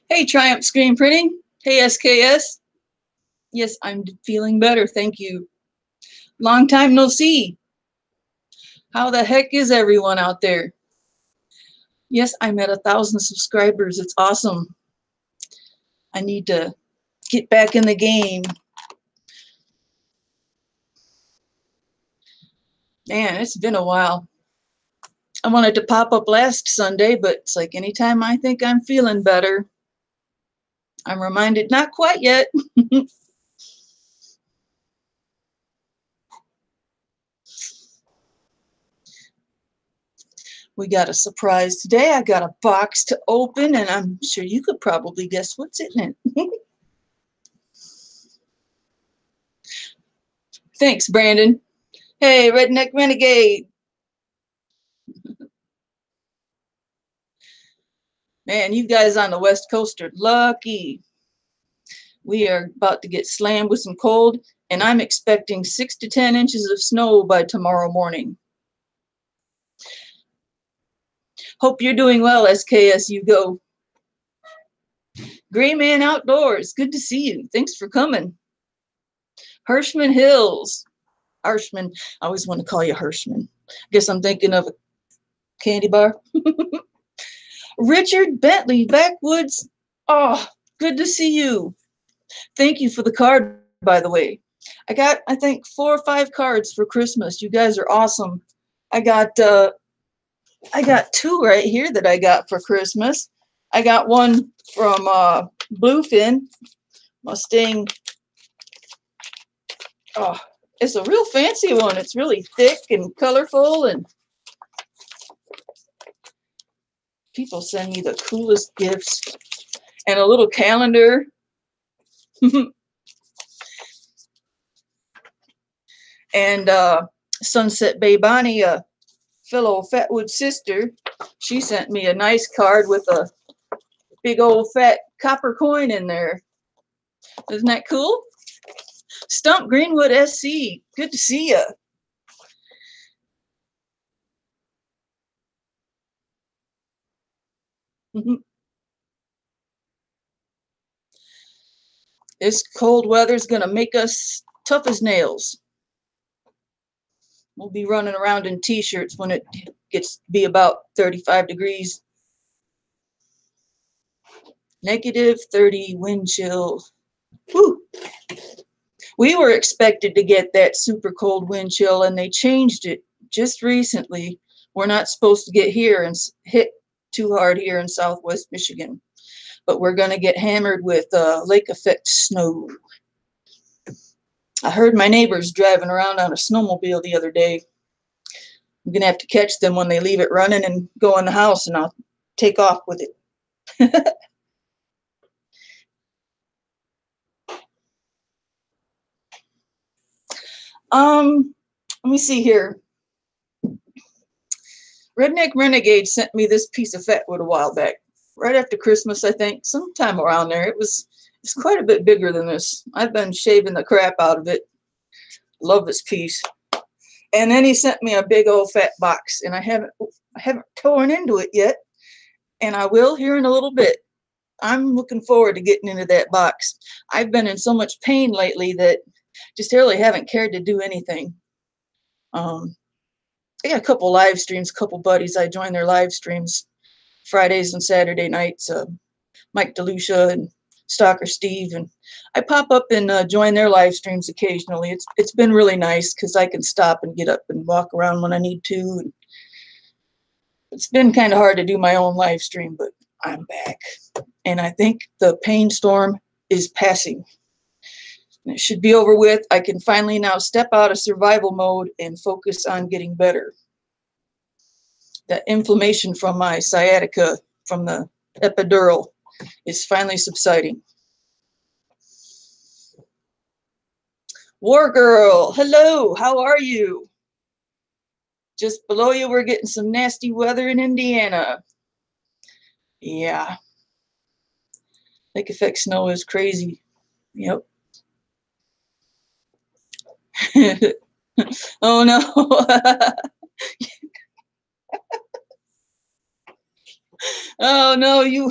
Hey, Triumph Screen Printing. Hey, SKS. Yes, I'm feeling better, thank you. Long time no see. How the heck is everyone out there? Yes, I'm at 1,000 subscribers. It's awesome. I need to get back in the game. Man, it's been a while. I wanted to pop up last Sunday, but it's like anytime I think I'm feeling better, I'm reminded not quite yet. We got a surprise today. I got a box to open, and I'm sure you could probably guess what's in it. Thanks, Brandon. Hey, Redneck Renegade. Man, you guys on the West Coast are lucky. We are about to get slammed with some cold, and I'm expecting 6 to 10 inches of snow by tomorrow morning. Hope you're doing well, SKSU Go. Gray Man Outdoors, good to see you. Thanks for coming. Hirschman Hills. Hirschman, I always want to call you Hirschman. I guess I'm thinking of a candy bar. Richard Bentley, Backwoods. Oh, good to see you. Thank you for the card, by the way. I got, I think, 4 or 5 cards for Christmas. You guys are awesome. I got 2 right here that I got for Christmas. I got one from Bluefin Mustang. Oh, it's a real fancy one. It's really thick and colorful, and people send me the coolest gifts. And a little calendar. And Sunset Bay Bonnie, a fellow Fatwood sister, she sent me a nice card with a big old fat copper coin in there. Isn't that cool? Stump Greenwood SC, good to see you. This cold weather's gonna make us tough as nails. We'll be running around in t-shirts when it gets to be about 35 degrees. -30 wind chill. Whew. We were expected to get that super cold wind chill, and they changed it just recently. We're not supposed to get here and hit too hard here in Southwest Michigan, but we're going to get hammered with lake effect snow. I heard my neighbors driving around on a snowmobile the other day. I'm going to have to catch them when they leave it running and go in the house, and I'll take off with it. Let me see here. Redneck Renegade sent me this piece of Fatwood a while back, right after Christmas, I think, sometime around there. It's quite a bit bigger than this. I've been shaving the crap out of it. Love this piece. And then he sent me a big old fat box, and I haven't torn into it yet, and I will here in a little bit. I'm looking forward to getting into that box. I've been in so much pain lately that just really haven't cared to do anything. I got a couple live streams, a couple buddies. I join their live streams Fridays and Saturday nights. Mike DeLucia and Stalker Steve, and I pop up and join their live streams occasionally. It's been really nice because I can stop and get up and walk around when I need to. And it's been kind of hard to do my own live stream, but I'm back, and I think the pain storm is passing. It should be over with. I can finally now step out of survival mode and focus on getting better. That inflammation from my sciatica, from the epidural, is finally subsiding. War Girl, hello, how are you? Just below you, we're getting some nasty weather in Indiana. Yeah. Lake effect snow is crazy. Yep. Oh no. Oh no, you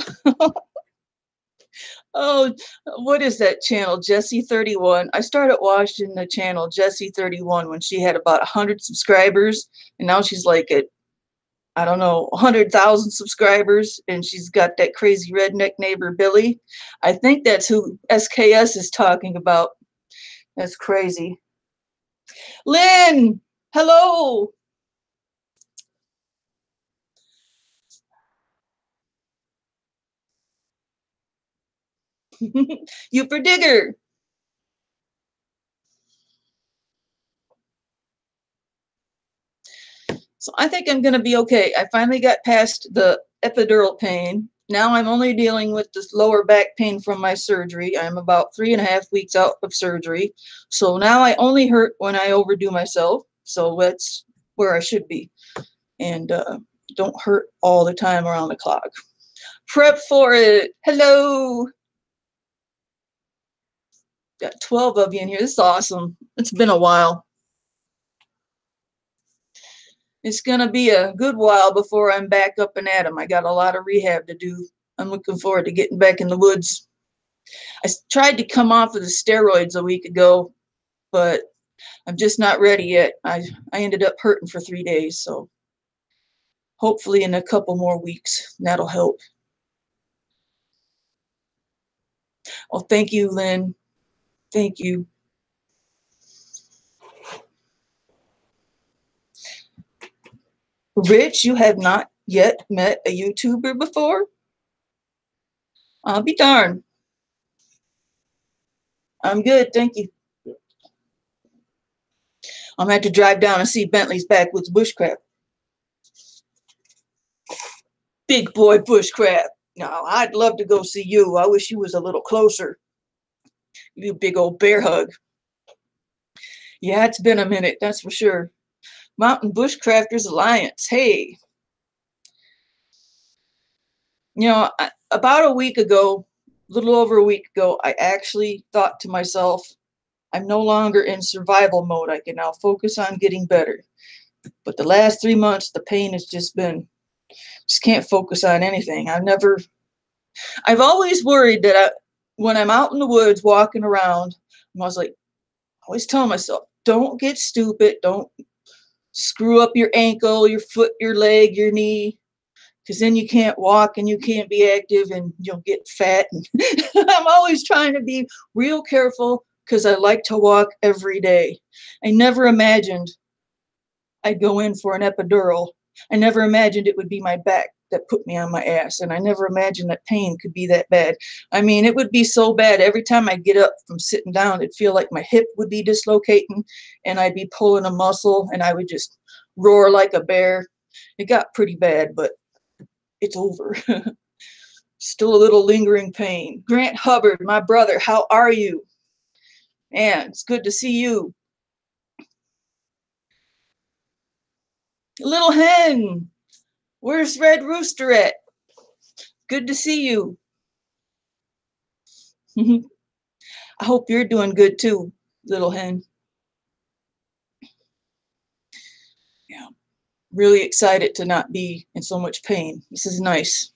Oh, what is that channel? Jessie 31. I started watching the channel Jessie 31 when she had about 100 subscribers, and now she's like at, I don't know, 100,000 subscribers, and she's got that crazy redneck neighbor Billy. I think that's who SKS is talking about. That's crazy. Lynn, hello. You for digger. So I think I'm going to be okay. I finally got past the epidural pain. Now I'm only dealing with this lower back pain from my surgery. I'm about 3.5 weeks out of surgery. So now I only hurt when I overdo myself. So that's where I should be. And don't hurt all the time around the clock. Prep for it. Hello. Got 12 of you in here. This is awesome. It's been a while. It's going to be a good while before I'm back up and at 'em. I got a lot of rehab to do. I'm looking forward to getting back in the woods. I tried to come off of the steroids a week ago, but I'm just not ready yet. I ended up hurting for 3 days, so hopefully in a couple more weeks, that'll help. Oh, thank you, Lynn. Thank you. Rich, you have not yet met a YouTuber before? I'll be darned. I'm good, thank you. I'm going to have to drive down and see Bentley's Backwoods Bushcraft. Big boy bushcraft. Now, I'd love to go see you. I wish you was a little closer. You big old bear hug. Yeah, it's been a minute, that's for sure. Mountain Bushcrafters Alliance. Hey. You know, about a week ago, a little over a week ago, I actually thought to myself, I'm no longer in survival mode. I can now focus on getting better. But the last 3 months, the pain has just can't focus on anything. I've always worried that when I'm out in the woods walking around, I was like, always telling myself, don't get stupid. Don't screw up your ankle, your foot, your leg, your knee, because then you can't walk and you can't be active and you'll get fat. And I'm always trying to be real careful because I like to walk every day. I never imagined I'd go in for an epidural. I never imagined it would be my back that put me on my ass. And I never imagined that pain could be that bad. I mean, it would be so bad. Every time I get up from sitting down, it'd feel like my hip would be dislocating and I'd be pulling a muscle and I would just roar like a bear. It got pretty bad, but it's over. Still a little lingering pain. Grant Hubbard, my brother, how are you? Man, it's good to see you. Little hen, where's Red Rooster at? Good to see you. I hope you're doing good too, little hen. Yeah, really excited to not be in so much pain. This is nice.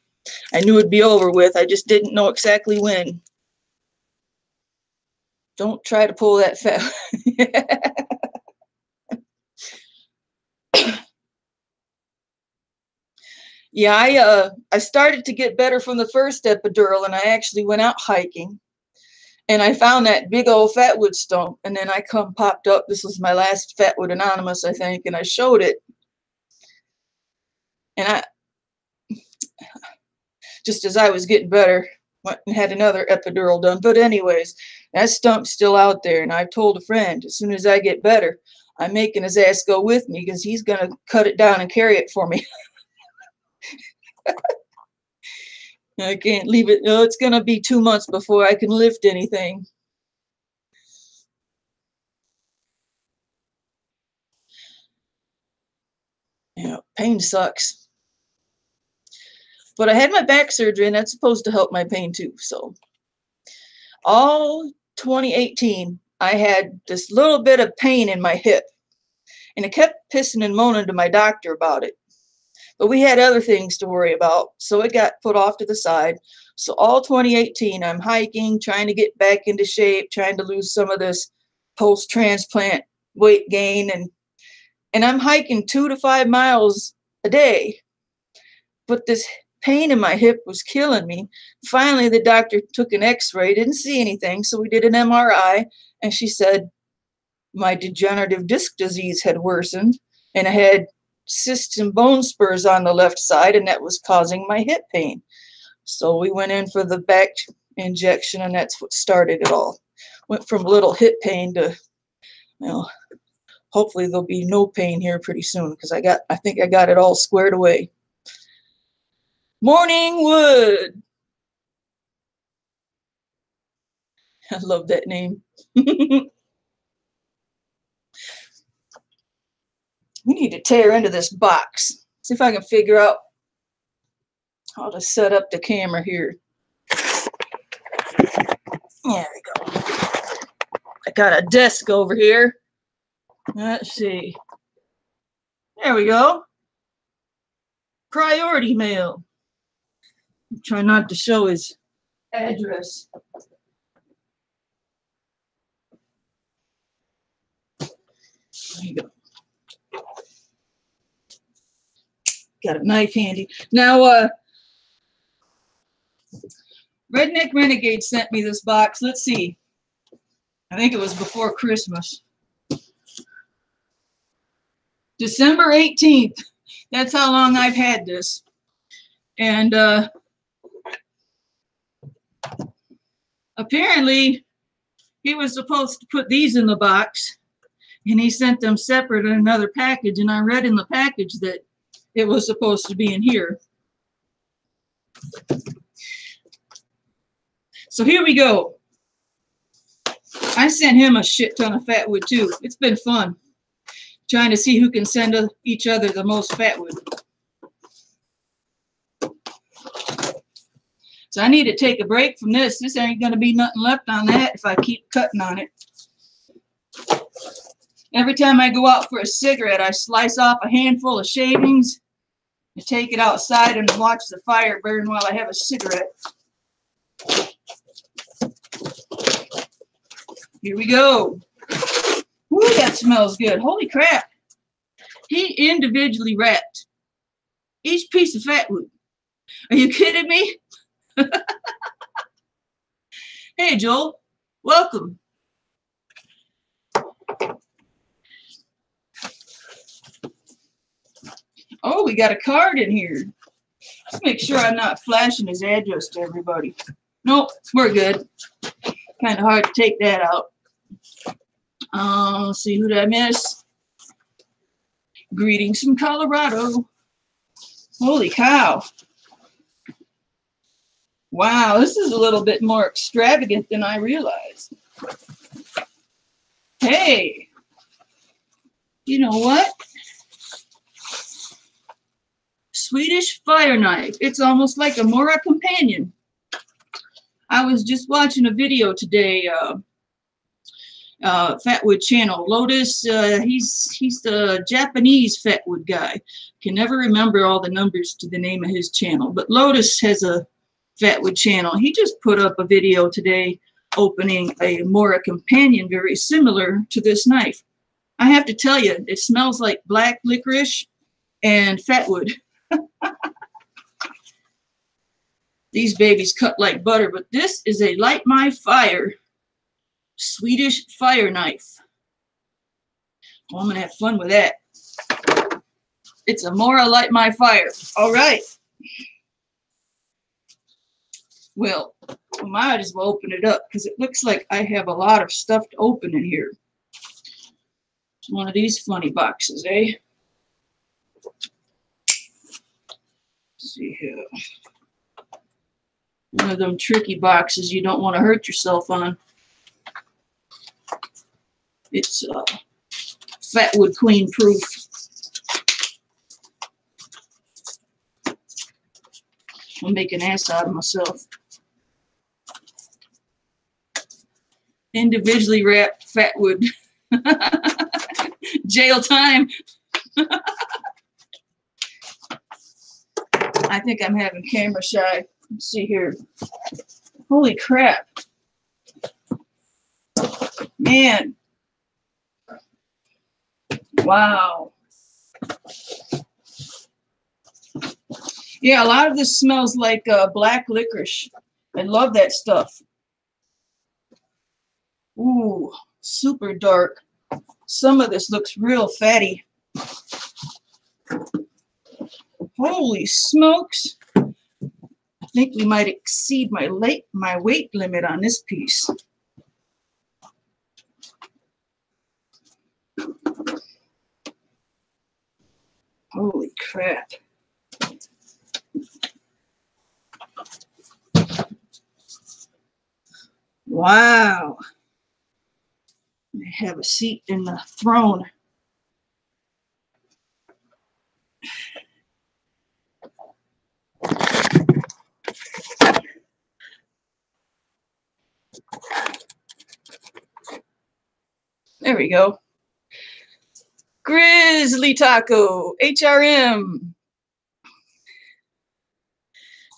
I knew it'd be over with. I just didn't know exactly when. Don't try to pull that fat. Yeah, I started to get better from the first epidural, and I actually went out hiking. And I found that big old Fatwood stump, and then I popped up. This was my last Fatwood Anonymous, I think, and I showed it. And I, just as I was getting better, went and had another epidural done. But anyways, that stump's still out there, and I've told a friend, as soon as I get better, I'm making his ass go with me because he's going to cut it down and carry it for me. I can't leave it. No, it's going to be 2 months before I can lift anything. You know, pain sucks. But I had my back surgery, and that's supposed to help my pain too. So all 2018, I had this little bit of pain in my hip, and I kept pissing and moaning to my doctor about it. But we had other things to worry about, so it got put off to the side. So all 2018, I'm hiking, trying to get back into shape, trying to lose some of this post-transplant weight gain, and I'm hiking 2 to 5 miles a day. But this pain in my hip was killing me. Finally, the doctor took an x-ray, didn't see anything, so we did an MRI, and she said my degenerative disc disease had worsened, and I had cysts and bone spurs on the left side, and that was causing my hip pain. So we went in for the back injection, and that's what started it all. Went from little hip pain to, well, hopefully there'll be no pain here pretty soon, because I think I got it all squared away. Morning Wood. I love that name. We need to tear into this box. See if I can figure out how to set up the camera here. There we go. I got a desk over here. Let's see. There we go. Priority mail. Try not to show his address. There you go. Got a knife handy. Now, Redneck Renegade sent me this box. Let's see. I think it was before Christmas. December 18th. That's how long I've had this. And apparently, he was supposed to put these in the box, and he sent them separate in another package, and I read in the package that it was supposed to be in here. So here we go. I sent him a shit ton of Fatwood too. It's been fun trying to see who can send each other the most Fatwood. So I need to take a break from this. This ain't going to be nothing left on that if I keep cutting on it. Every time I go out for a cigarette, I slice off a handful of shavings and take it outside and watch the fire burn while I have a cigarette. Here we go. Ooh, that smells good. Holy crap. He individually wrapped each piece of Fatwood. Are you kidding me? Hey, Joel. Welcome. Oh, we got a card in here. Let's make sure I'm not flashing his address to everybody. Nope, we're good. Kind of hard to take that out. Let's see, who did I miss? Greetings from Colorado. Holy cow. Wow, this is a little bit more extravagant than I realized. Hey, you know what? Swedish fire knife. It's almost like a Mora companion. I was just watching a video today, Fatwood channel. Lotus, he's the Japanese Fatwood guy. Can never remember all the numbers to the name of his channel, but Lotus has a Fatwood channel. He just put up a video today opening a Mora companion very similar to this knife. I have to tell you, it smells like black licorice and Fatwood. These babies cut like butter, but this is a Light My Fire Swedish fire knife. Well, I'm going to have fun with that. It's a Mora Light My Fire. All right. Well, I might as well open it up because it looks like I have a lot of stuff to open in here. It's one of these funny boxes, eh? Let's see here. One of them tricky boxes you don't want to hurt yourself on. It's Fatwood Queen proof. I'll make an ass out of myself. Individually wrapped Fatwood. Jail time. I think I'm having camera shy. Let's see here. Holy crap. Man. Wow. Yeah, a lot of this smells like black licorice. I love that stuff. Ooh, super dark. Some of this looks real fatty. Holy smokes. I think we might exceed my weight limit on this piece. Holy crap. Wow. I have a seat in the throne. There we go. Grizzly Taco, HRM.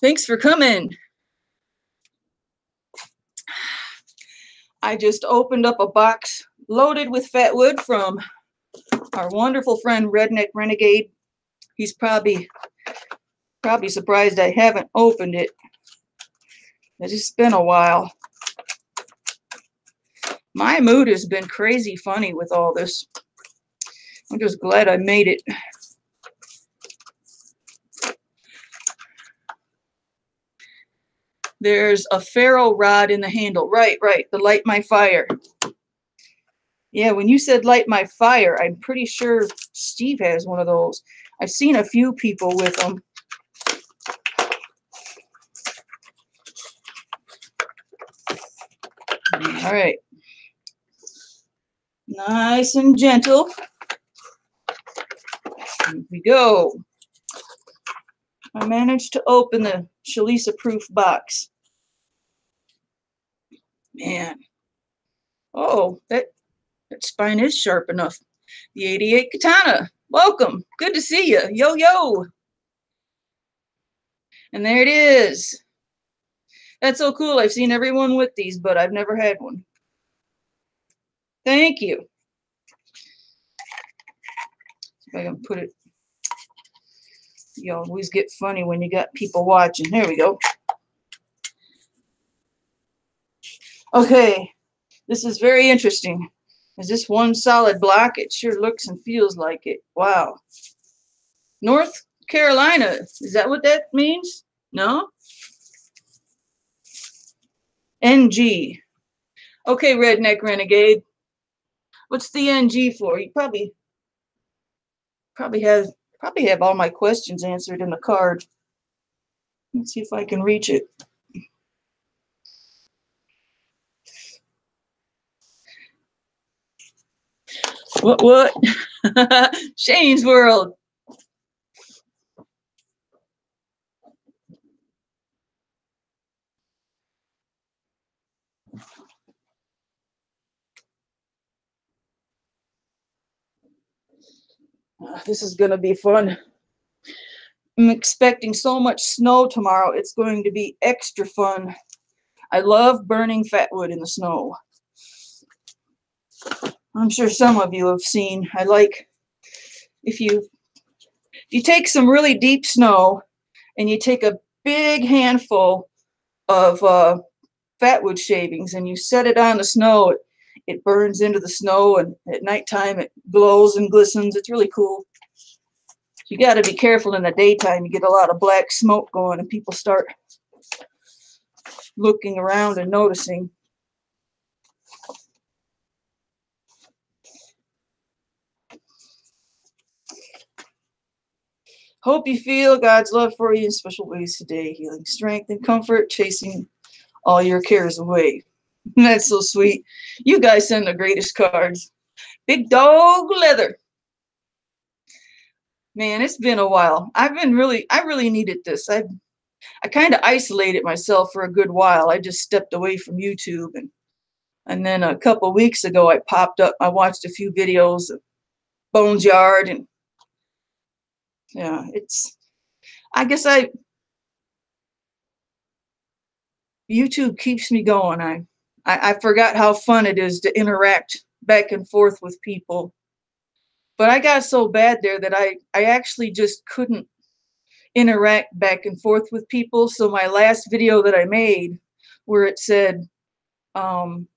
Thanks for coming. I just opened up a box loaded with Fatwood from our wonderful friend Redneck Renegade. He's probably surprised I haven't opened it. It's just been a while. My mood has been crazy funny with all this. I'm just glad I made it. There's a ferro rod in the handle. Right, to light my fire. Yeah, when you said light my fire, I'm pretty sure Steve has one of those. I've seen a few people with them. All right. Nice and gentle. Here we go. I managed to open the Shlisa proof box. Man. Oh, that spine is sharp enough. The 88 Katana. Welcome. Good to see you. Yo, yo. And there it is. That's so cool. I've seen everyone with these, but I've never had one. Thank you. See if I can put it. You always get funny when you got people watching. There we go. Okay. This is very interesting. Is this one solid block? It sure looks and feels like it. Wow. North Carolina. Is that what that means? No? NG. Okay, Redneck Renegade. What's the NG for? You probably have all my questions answered in the card. Let's see if I can reach it. What? Shane's World. This is going to be fun. I'm expecting so much snow tomorrow. It's going to be extra fun. I love burning Fatwood in the snow. I'm sure some of you have seen. I like if you take some really deep snow and you take a big handful of Fatwood shavings and you set it on the snow, it burns into the snow, and at nighttime it glows and glistens. It's really cool. You got to be careful in the daytime. You get a lot of black smoke going and people start looking around and noticing. Hope you feel God's love for you in special ways today. Healing, strength, and comfort, chasing all your cares away. That's so sweet. You guys send the greatest cards. Big dog leather. Man, it's been a while. I really needed this. I kind of isolated myself for a good while. I just stepped away from YouTube, and then a couple weeks ago I popped up. I watched a few videos of Bones Yard, and yeah, I guess YouTube keeps me going. I forgot how fun it is to interact back and forth with people. But I got so bad there that I actually just couldn't interact back and forth with people. So my last video that I made, where it said Fatwood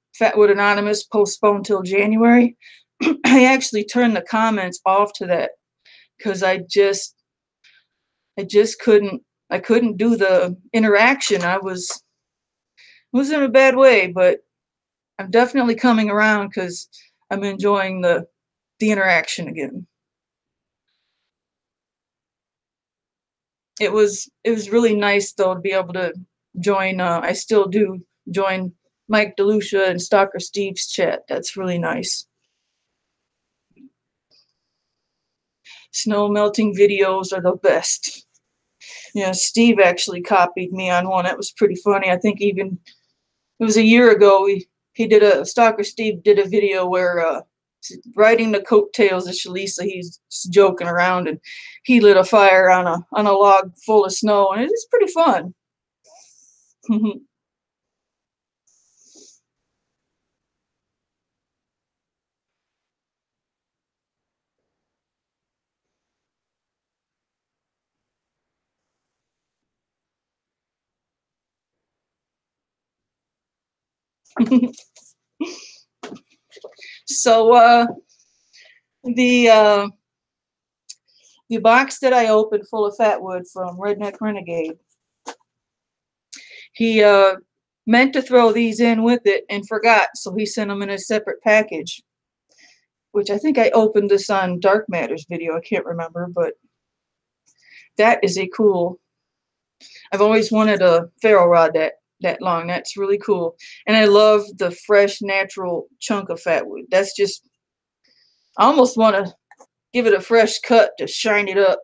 Anonymous postponed till January, I actually turned the comments off to that because I just couldn't do the interaction. I was in a bad way, but I'm definitely coming around because I'm enjoying the interaction again. It was really nice though to be able to join. I still do join Mike DeLucia and Stalker Steve's chat. That's really nice. Snow melting videos are the best. Yeah, Steve actually copied me on one. That was pretty funny. I think even it was a year ago. Stalker Steve did a video where riding the coattails of Shlisa, he's joking around, and he lit a fire on a log full of snow, and it's pretty fun. So the box that I opened full of Fatwood from Redneck Renegade, he meant to throw these in with it and forgot, so he sent them in a separate package, which I think I opened this on Dark Matters video. I can't remember, but that is a cool. I've always wanted a ferro rod that long. That's really cool. And I love the fresh, natural chunk of Fatwood. That's just, I almost want to give it a fresh cut to shine it up.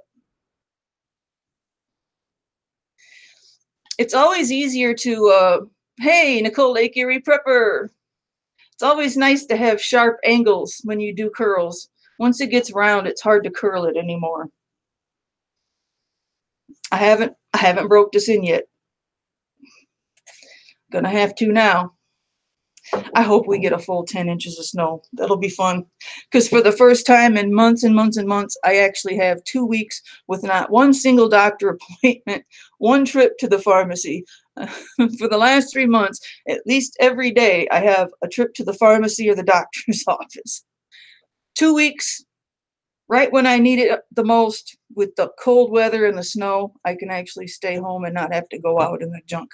It's always easier to, hey, Nicole Lake Erie Prepper. It's always nice to have sharp angles when you do curls. Once it gets round, it's hard to curl it anymore. I haven't broke this in yet. Gonna have to now. I hope we get a full 10 inches of snow. That'll be fun. Because for the first time in months and months and months, I actually have 2 weeks with not one single doctor appointment, one trip to the pharmacy. For the last 3 months, at least every day, I have a trip to the pharmacy or the doctor's office. 2 weeks, right when I need it the most, with the cold weather and the snow, I can actually stay home and not have to go out in the junk.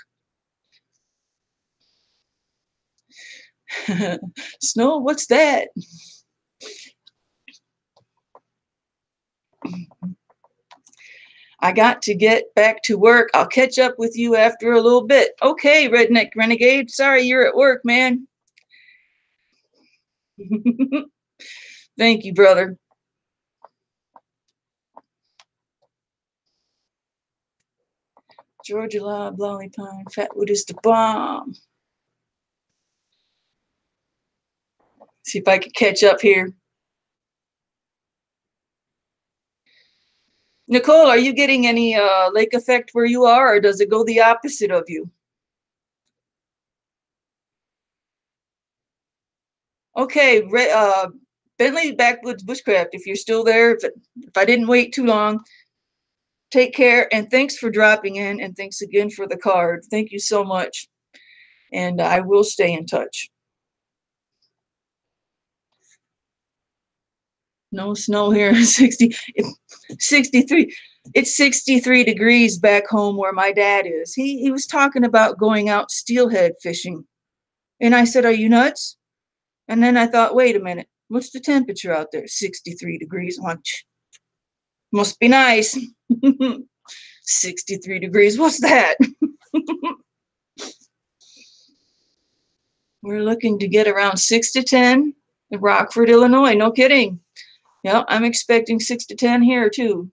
Snow, what's that? I got to get back to work. I'll catch up with you after a little bit. Okay, Redneck Renegade. Sorry you're at work, man. Thank you, brother. Georgia Lob, Lolly Pine, Fatwood is the bomb. See if I can catch up here. Nicole, are you getting any lake effect where you are, or does it go the opposite of you? Okay, Bentley Backwoods Bushcraft, if you're still there, if I didn't wait too long, take care, and thanks for dropping in, and thanks again for the card. Thank you so much, and I will stay in touch. No snow here. 63. It's 63 degrees back home where my dad is. He was talking about going out steelhead fishing. And I said, are you nuts? And then I thought, wait a minute. What's the temperature out there? 63 degrees. I'm like, must be nice. 63 degrees. What's that? We're looking to get around 6 to 10 in Rockford, Illinois. No kidding. Yeah, I'm expecting 6 to 10 here too.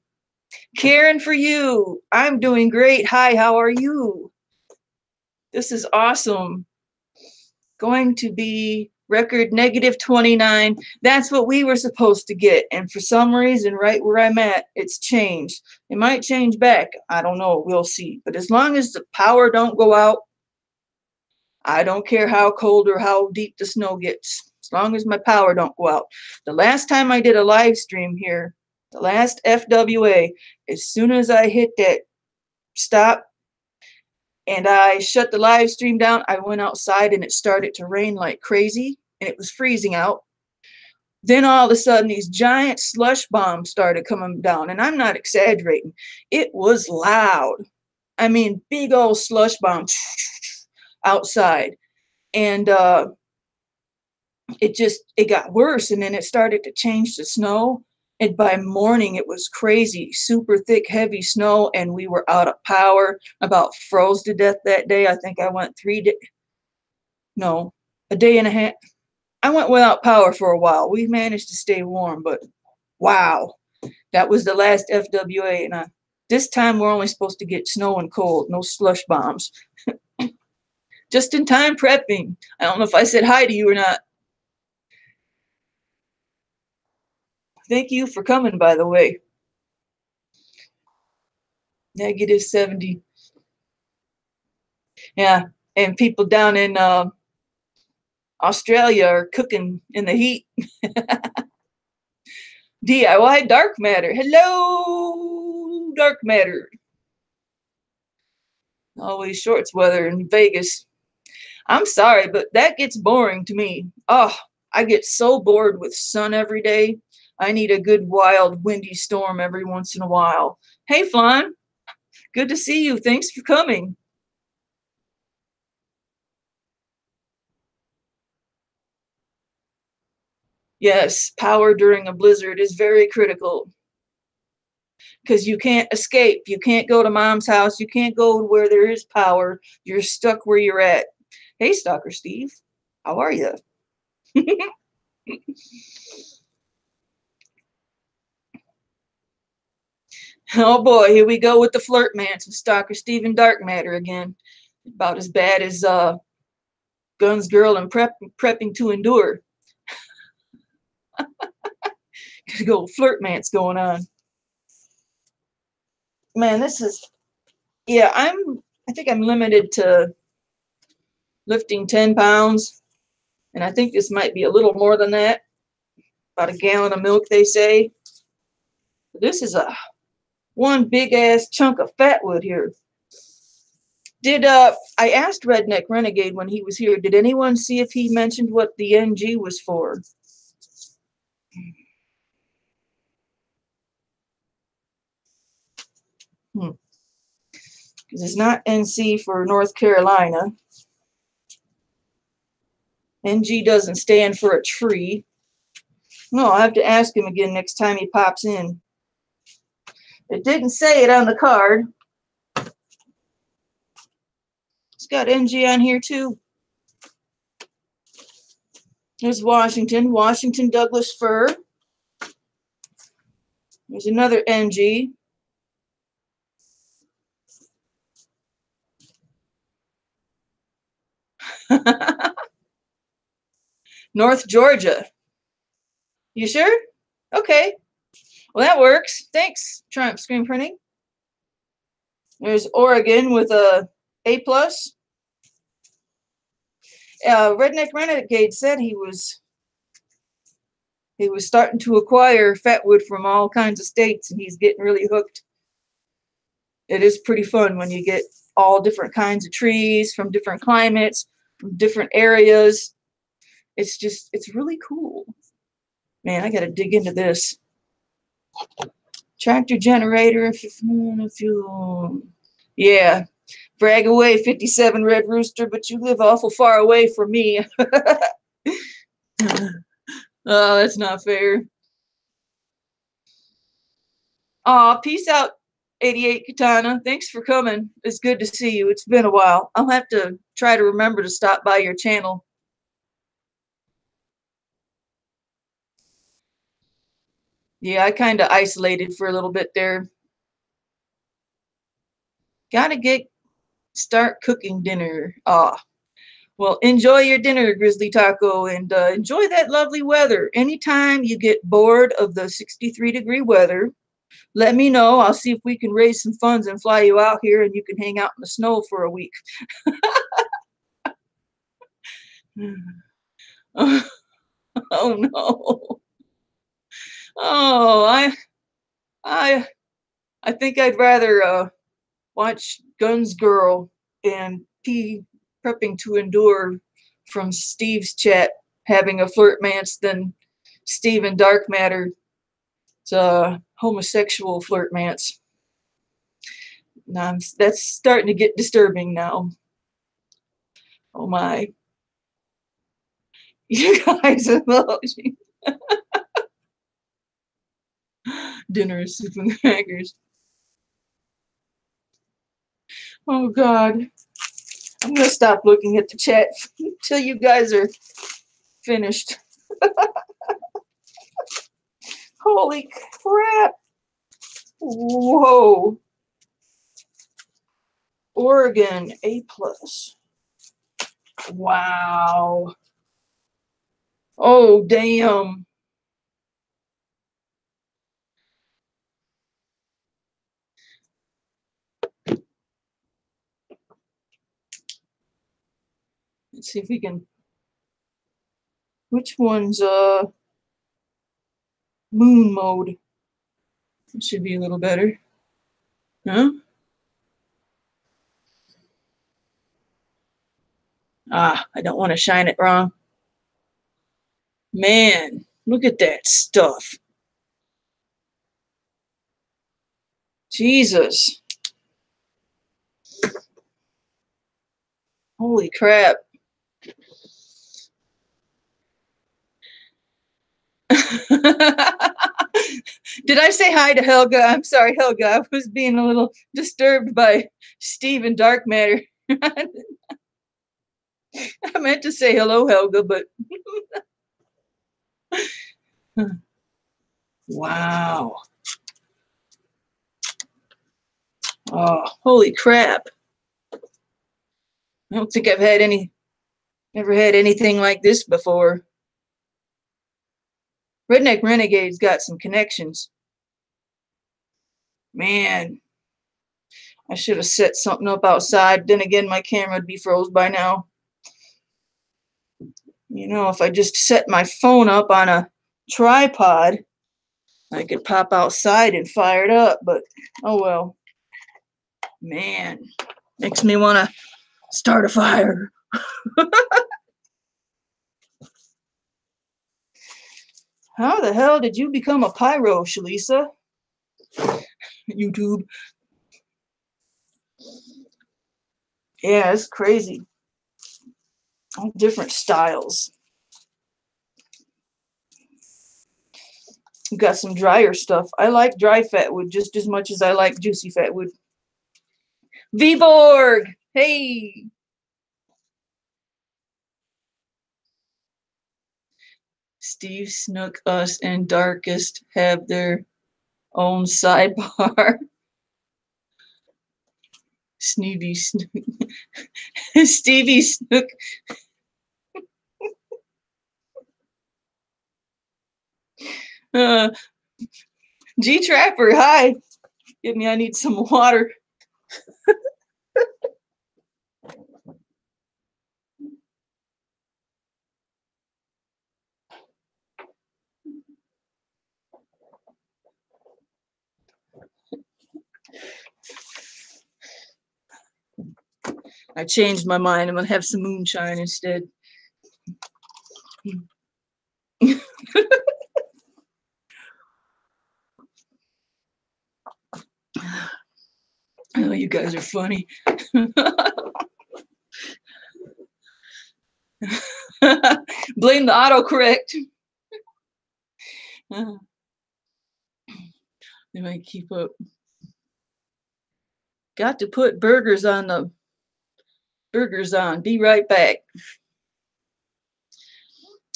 Karen, for you. I'm doing great. Hi, how are you? This is awesome. Going to be Record -29. That's what we were supposed to get. And for some reason, right where I'm at, it's changed. It might change back. I don't know. We'll see. But as long as the power don't go out, I don't care how cold or how deep the snow gets. As long as my power don't go out. The last time I did a live stream here, the last FWA, as soon as I hit that stop and I shut the live stream down, I went outside and it started to rain like crazy and it was freezing out. Then all of a sudden these giant slush bombs started coming down, and I'm not exaggerating. It was loud. I mean, big old slush bombs outside. And it got worse, and then it started to change to snow. And by morning, it was crazy, super thick, heavy snow, and we were out of power. About froze to death that day. I think I went a day and a half. I went without power for a while. We managed to stay warm, but wow, that was the last FWA. And this time we're only supposed to get snow and cold, no slush bombs. Just in time prepping. I don't know if I said hi to you or not. Thank you for coming, by the way. -70. Yeah, and people down in Australia are cooking in the heat. DIY dark matter. Hello, dark matter. Always shorts weather in Vegas. I'm sorry, but that gets boring to me. Oh, I get so bored with sun every day. I need a good wild windy storm every once in a while. Hey, Flan. Good to see you. Thanks for coming. Yes, power during a blizzard is very critical because you can't escape. You can't go to mom's house. You can't go where there is power. You're stuck where you're at. Hey, Stalker Steve. How are you? Oh boy, here we go with the flirt mance with Stalker Steve and Dark Matter again. About as bad as Guns Girl and Prepping to Endure. Got a go flirt mance going on. Man, this is, yeah, I think I'm limited to lifting 10 pounds. And I think this might be a little more than that. About a gallon of milk, they say. This is one big ass chunk of Fatwood here. I asked Redneck Renegade when he was here, did anyone see if he mentioned what the NG was for? Because it's not NC for North Carolina. NG doesn't stand for a tree. No, I'll have to ask him again next time he pops in. It didn't say it on the card. It's got NG on here too. There's Washington Douglas fir. There's another NG. North Georgia. You sure? Okay. Well, that works. Thanks, Triumph Screen Printing. There's Oregon with a A+. Redneck Renegade said he was starting to acquire Fatwood from all kinds of states, and he's getting really hooked. It is pretty fun when you get all different kinds of trees from different climates, from different areas. It's really cool. Man, I got to dig into this. Tractor generator, fuel. Yeah, brag away, 57 Red Rooster, but you live awful far away from me. Oh, that's not fair. Aw, peace out, 88 Katana. Thanks for coming. It's good to see you. It's been a while. I'll have to try to remember to stop by your channel. Yeah, I kind of isolated for a little bit there. Gotta start cooking dinner. Ah, Well, enjoy your dinner, Grizzly Taco, and enjoy that lovely weather. Anytime you get bored of the 63-degree weather, let me know. I'll see if we can raise some funds and fly you out here and you can hang out in the snow for a week. Oh no. Oh, I I think I'd rather watch Guns Girl and P prepping to endure from Steve's chat having a flirt mance than Steve and Dark Matter homosexual flirt mance. Now that's starting to get disturbing now. Oh my. You guys are dinner is soup and crackers. Oh God. I'm gonna stop looking at the chat until you guys are finished. Holy crap. Whoa. Oregon A+. Wow. Oh damn. Let's see if we can. Which one's moon mode? It should be a little better. Huh? Ah, I don't want to shine it wrong. Man, look at that stuff. Jesus. Holy crap. Did I say hi to Helga? I'm sorry, Helga. I was being a little disturbed by Steve and Dark Matter. I meant to say hello, Helga, but wow. Oh, holy crap. I don't think I've had ever had anything like this before. Redneck Renegade's got some connections. Man, I should have set something up outside. Then again, my camera would be froze by now. You know, if I just set my phone up on a tripod, I could pop outside and fire it up, but oh well. Man, makes me want to start a fire. How the hell did you become a pyro, Shlisa? YouTube. Yeah, it's crazy. All different styles. You got some drier stuff. I like dry fatwood just as much as I like juicy fatwood. Viborg! Hey! Steve, Snook, Us, and Darkest have their own sidebar. Stevie Snook. Stevie Snook. G Trapper, hi. Give me, I need some water. I changed my mind. I'm gonna have some moonshine instead. Oh, you guys are funny. Blame the autocorrect. They might keep up. Got to put burgers on the burgers on. Be right back.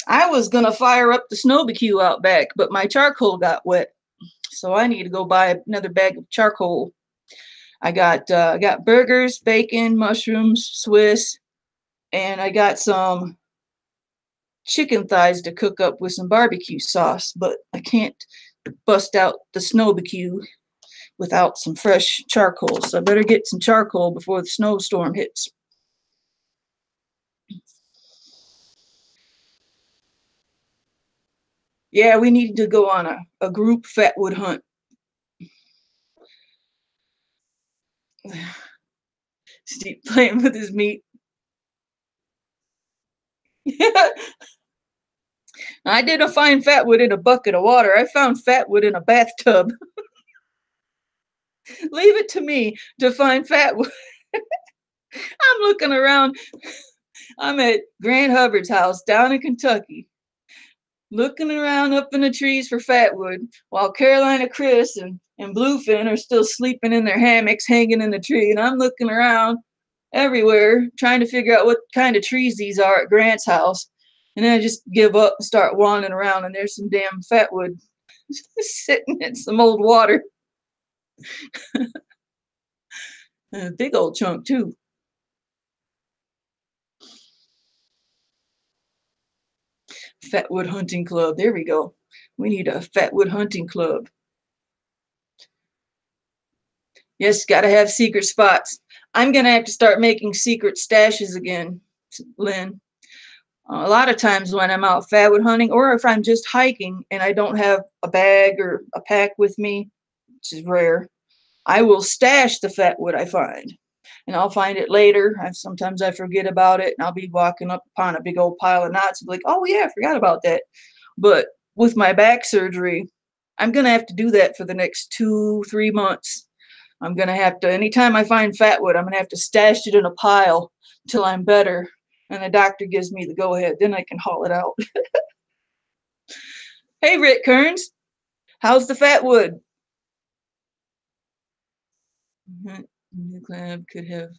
I was gonna fire up the snowbarbecue out back, but my charcoal got wet, so I need to go buy another bag of charcoal. I got burgers, bacon, mushrooms, Swiss, and I got some chicken thighs to cook up with some barbecue sauce, but I can't bust out the snowbarbecue without some fresh charcoal, so I better get some charcoal before the snowstorm hits. Yeah, we need to go on a group Fatwood hunt. Steve playing with his meat. I didn't find Fatwood in a bucket of water. I found Fatwood in a bathtub. Leave it to me to find Fatwood. I'm looking around. I'm at Grant Hubbard's house down in Kentucky, looking around up in the trees for Fatwood, while Carolina Chris and Bluefin are still sleeping in their hammocks hanging in the tree. And I'm looking around everywhere trying to figure out what kind of trees these are at Grant's house. And then I just give up and start wandering around, and there's some damn Fatwood sitting in some old water. And a big old chunk, too. Fatwood Hunting Club. There we go. We need a Fatwood Hunting Club. Yes, got to have secret spots. I'm going to have to start making secret stashes again, Lynn. A lot of times when I'm out Fatwood hunting, or if I'm just hiking and I don't have a bag or a pack with me, which is rare, I will stash the Fatwood I find. And I'll find it later. Sometimes I forget about it, and I'll be walking up upon a big old pile of knots and be like, oh yeah, I forgot about that. But with my back surgery, I'm going to have to do that for the next 2-3 months. I'm going to have to, anytime I find Fatwood, I'm going to have to stash it in a pile till I'm better. And the doctor gives me the go-ahead. Then I can haul it out. Hey, Rick Kearns. How's the Fatwood? The club could have.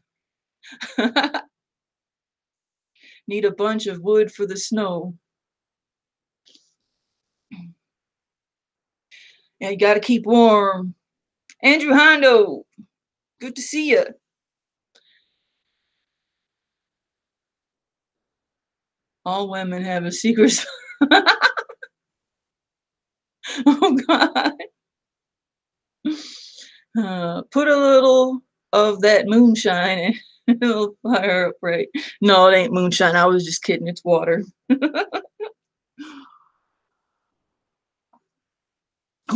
Need a bunch of wood for the snow. Yeah, you got to keep warm. Andrew Hondo, good to see you. All women have a secret. Oh, God. Put a little of that moonshine and it'll fire up right. No, it ain't moonshine. I was just kidding. It's water.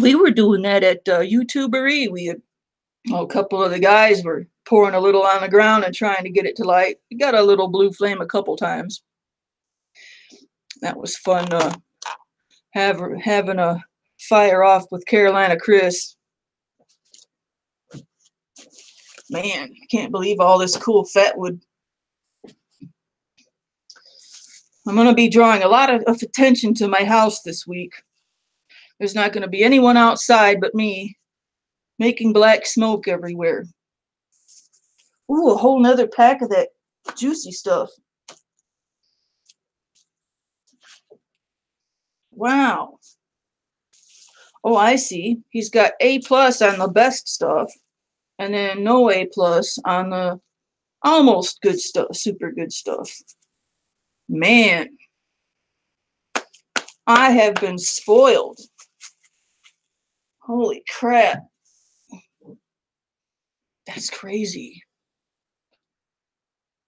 We were doing that at YouTubery. We had a couple of the guys were pouring a little on the ground and trying to get it to light. We got a little blue flame a couple times. That was fun. Having a fire off with Carolina Chris. Man, I can't believe all this cool Fatwood. I'm going to be drawing a lot of attention to my house this week. There's not going to be anyone outside but me making black smoke everywhere. Ooh, a whole nother pack of that juicy stuff. Wow. Oh, I see. He's got A+ on the best stuff, and then no A+ on the almost good stuff, super good stuff. Man, I have been spoiled. Holy crap. That's crazy.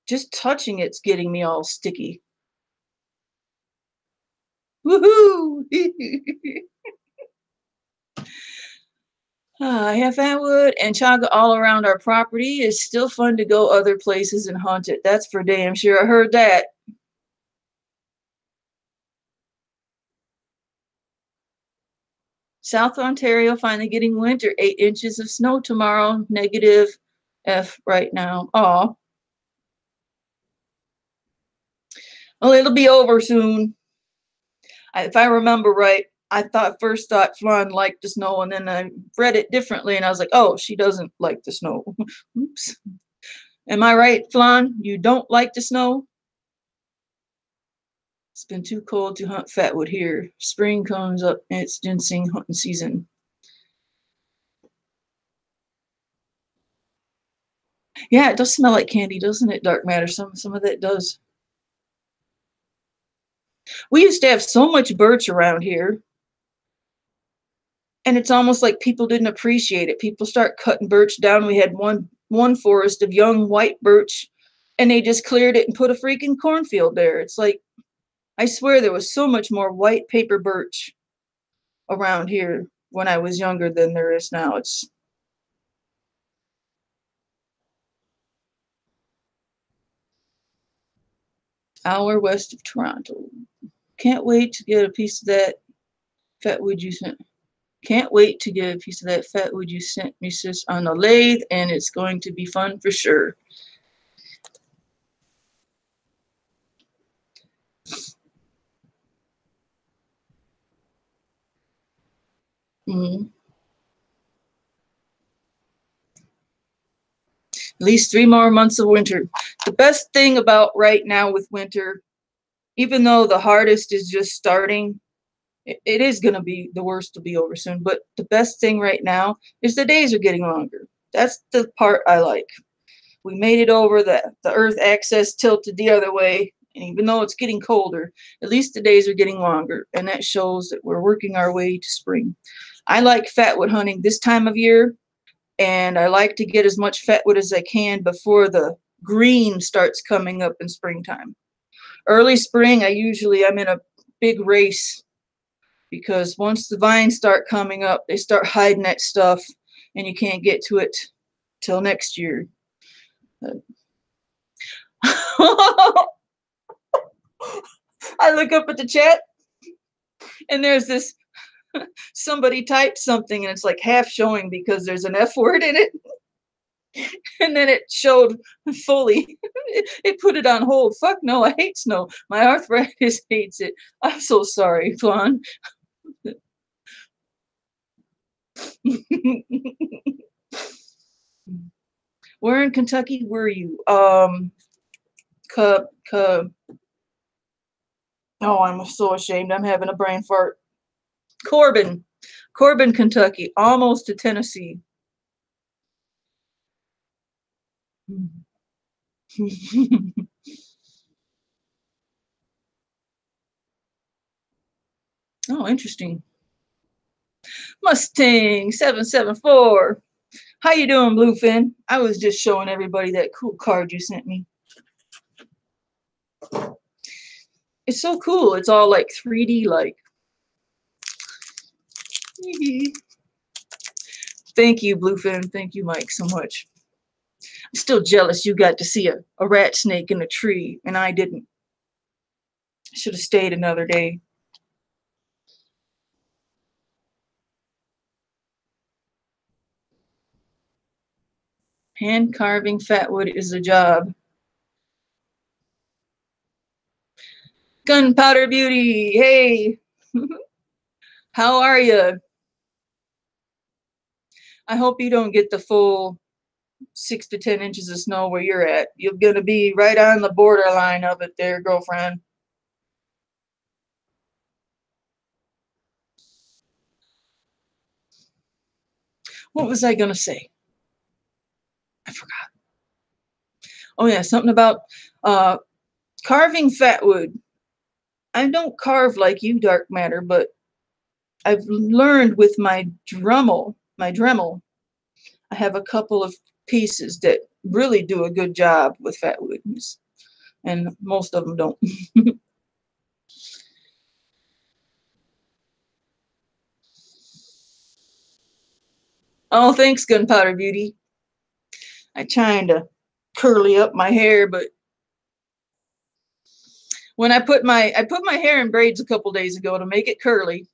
Just touching it's getting me all sticky. Woohoo! I have Fatwood and chaga all around our property. It's still fun to go other places and hunt it. That's for damn sure. I heard that. South Ontario finally getting winter. 8 inches of snow tomorrow. Negative F right now. Aw. Well, it'll be over soon. If I remember right, I first thought Flan liked the snow, and then I read it differently, and I was like, oh, she doesn't like the snow. Oops. Am I right, Flan? You don't like the snow? It's been too cold to hunt Fatwood here. Spring comes up, and it's ginseng hunting season. Yeah, it does smell like candy, doesn't it, Dark Matter? Some of that does. We used to have so much birch around here, and it's almost like people didn't appreciate it. People start cutting birch down. We had one forest of young white birch, and they just cleared it and put a freaking cornfield there. It's like, I swear there was so much more white paper birch around here when I was younger than there is now. It's hour west of Toronto. Can't wait to get a piece of that Fatwood you sent. Can't wait to get a piece of that Fatwood you sent me, sis, on the lathe, and it's going to be fun for sure. Mm. At least 3 more months of winter. The best thing about right now with winter, even though the hardest is just starting, it is going to be, the worst will be over soon, but the best thing right now is the days are getting longer. That's the part I like. We made it over the earth axis tilted the other way, and even though it's getting colder, at least the days are getting longer, and that shows that we're working our way to spring. I like fatwood hunting this time of year, and I like to get as much fatwood as I can before the green starts coming up in springtime. Early spring, I'm in a big race, because once the vines start coming up, they start hiding that stuff, and you can't get to it till next year. I look up at the chat, and there's this, somebody typed something, and it's like half showing because there's an F word in it. And then it showed fully. It put it on hold. Fuck no, I hate snow. My arthritis hates it. I'm so sorry, Fawn. Where in Kentucky were you? Cub. Oh, I'm so ashamed. I'm having a brain fart. Corbin, Kentucky, almost to Tennessee. Oh, interesting. Mustang 774. How you doing, Bluefin? I was just showing everybody that cool card you sent me. It's so cool. It's all like 3D like. Thank you, Bluefin. Thank you, Mike, so much. I'm still jealous you got to see a rat snake in a tree, and I didn't. Should have stayed another day. Hand carving fatwood is a job. Gunpowder Beauty, hey. How are you? I hope you don't get the full 6 to 10 inches of snow where you're at. You're going to be right on the borderline of it there, girlfriend. What was I going to say? I forgot. Oh, yeah, something about carving fatwood. I don't carve like you, Dark Matter, but I've learned with my Dremel, I have a couple of pieces that really do a good job with fatwood, and most of them don't. Oh, thanks, Gunpowder Beauty. I'm trying to curly up my hair, but when I put my hair in braids a couple days ago to make it curly,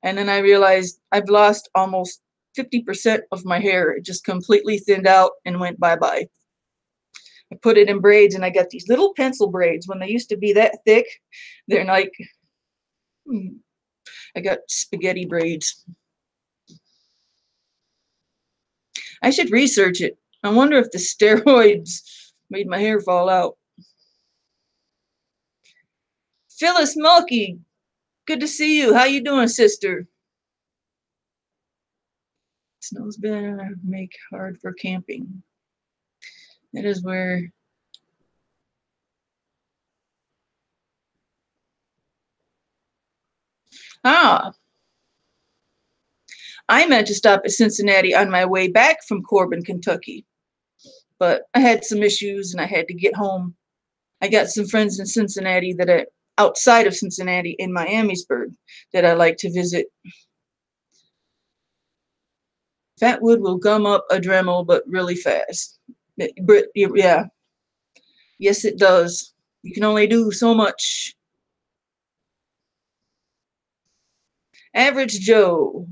and then I realized I've lost almost 50% of my hair. It just completely thinned out and went bye-bye. I put it in braids, and I got these little pencil braids. When they used to be that thick, they're like, I got spaghetti braids. I should research it. I wonder if the steroids made my hair fall out. Phyllis Mulkey, good to see you. How you doing, sister? Snow's better make hard for camping. That is where Ah, I meant to stop at Cincinnati on my way back from Corbin, Kentucky, but I had some issues and I had to get home. I got some friends in Cincinnati outside of Cincinnati in Miamisburg that I like to visit. Fatwood will gum up a Dremel, but really fast. Yeah, yes, it does. You can only do so much. Average Joe.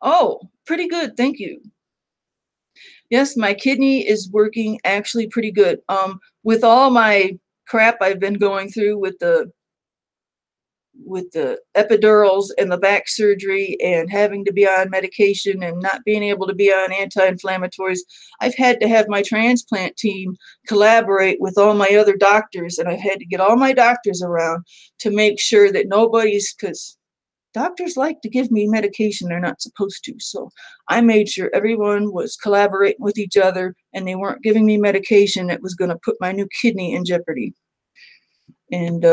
Oh, pretty good, thank you. Yes, my kidney is working actually pretty good. With all my crap I've been going through with the epidurals and the back surgery and having to be on medication and not being able to be on anti-inflammatories, I've had to have my transplant team collaborate with all my other doctors, and I've had to get all my doctors around to make sure that nobody's, because doctors like to give me medication they're not supposed to. So I made sure everyone was collaborating with each other and they weren't giving me medication that was going to put my new kidney in jeopardy. And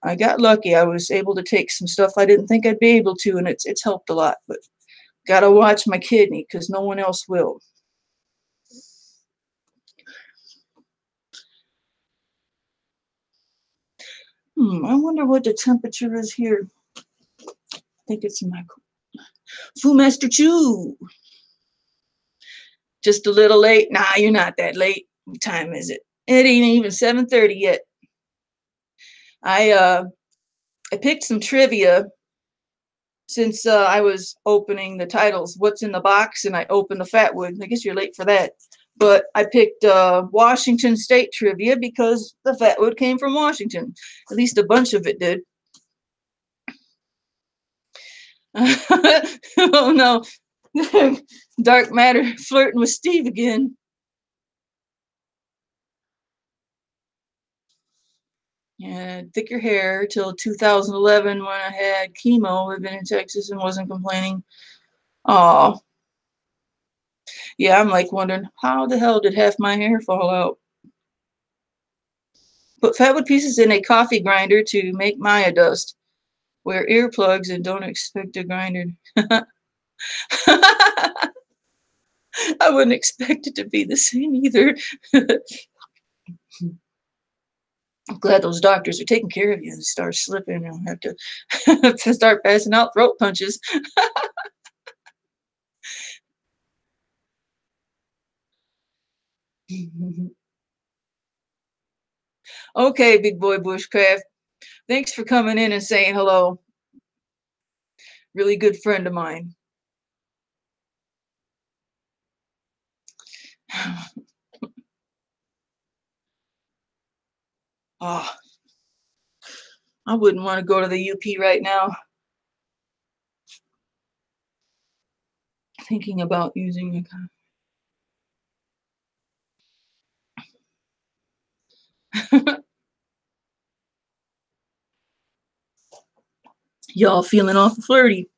I got lucky. I was able to take some stuff I didn't think I'd be able to, and it's helped a lot. But gotta watch my kidney because no one else will. I wonder what the temperature is here. I think it's my Fu Master Chew. Just a little late. Nah, you're not that late. What time is it? It ain't even 7:30 yet. I picked some trivia since I was opening the titles. What's in the box? And I opened the Fatwood. I guess you're late for that. But I picked Washington State trivia because the Fatwood came from Washington. At least a bunch of it did. Oh no. Dark matter flirting with Steve again. Yeah, thicker hair till 2011 when I had chemo, living in Texas and wasn't complaining. Oh, yeah, I'm like wondering how the hell did half my hair fall out? Put fatwood pieces in a coffee grinder to make Maya dust. Wear earplugs and don't expect a grinder. I wouldn't expect it to be the same either. I'm glad those doctors are taking care of you and start slipping. I don't have to start passing out throat punches. Okay, big boy bushcraft. Thanks for coming in and saying hello. Really good friend of mine. Oh, I wouldn't want to go to the UP right now. Thinking about using a y'all feeling awful flirty.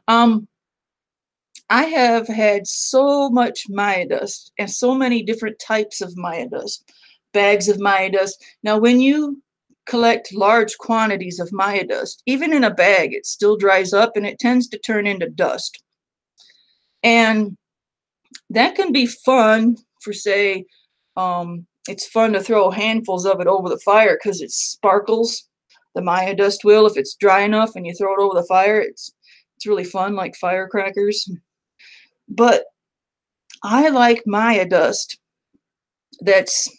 I have had so much Maya dust and so many different types of Maya dust, bags of Maya dust. Now, when you collect large quantities of Maya dust, even in a bag, it still dries up and it tends to turn into dust. And that can be fun for, say, it's fun to throw handfuls of it over the fire because it sparkles. The Maya dust will, if it's dry enough and you throw it over the fire, it's really fun, like firecrackers. But I like Maya dust. That's,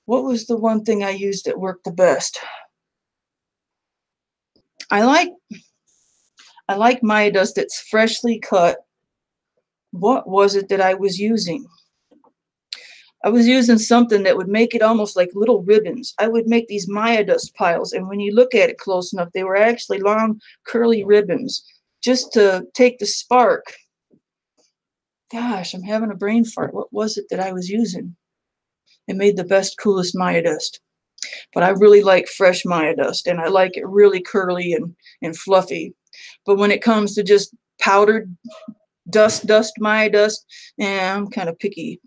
what was the one thing I used that worked the best? I like Maya dust that's freshly cut. What was it that I was using? I was using something that would make it almost like little ribbons. I would make these Maya dust piles, and when you look at it close enough, they were actually long, curly ribbons, just to take the spark. Gosh, I'm having a brain fart. What was it that I was using? It made the best, coolest Maya dust. But I really like fresh Maya dust, and I like it really curly and fluffy. But when it comes to just powdered dust, Maya dust, yeah, I'm kind of picky.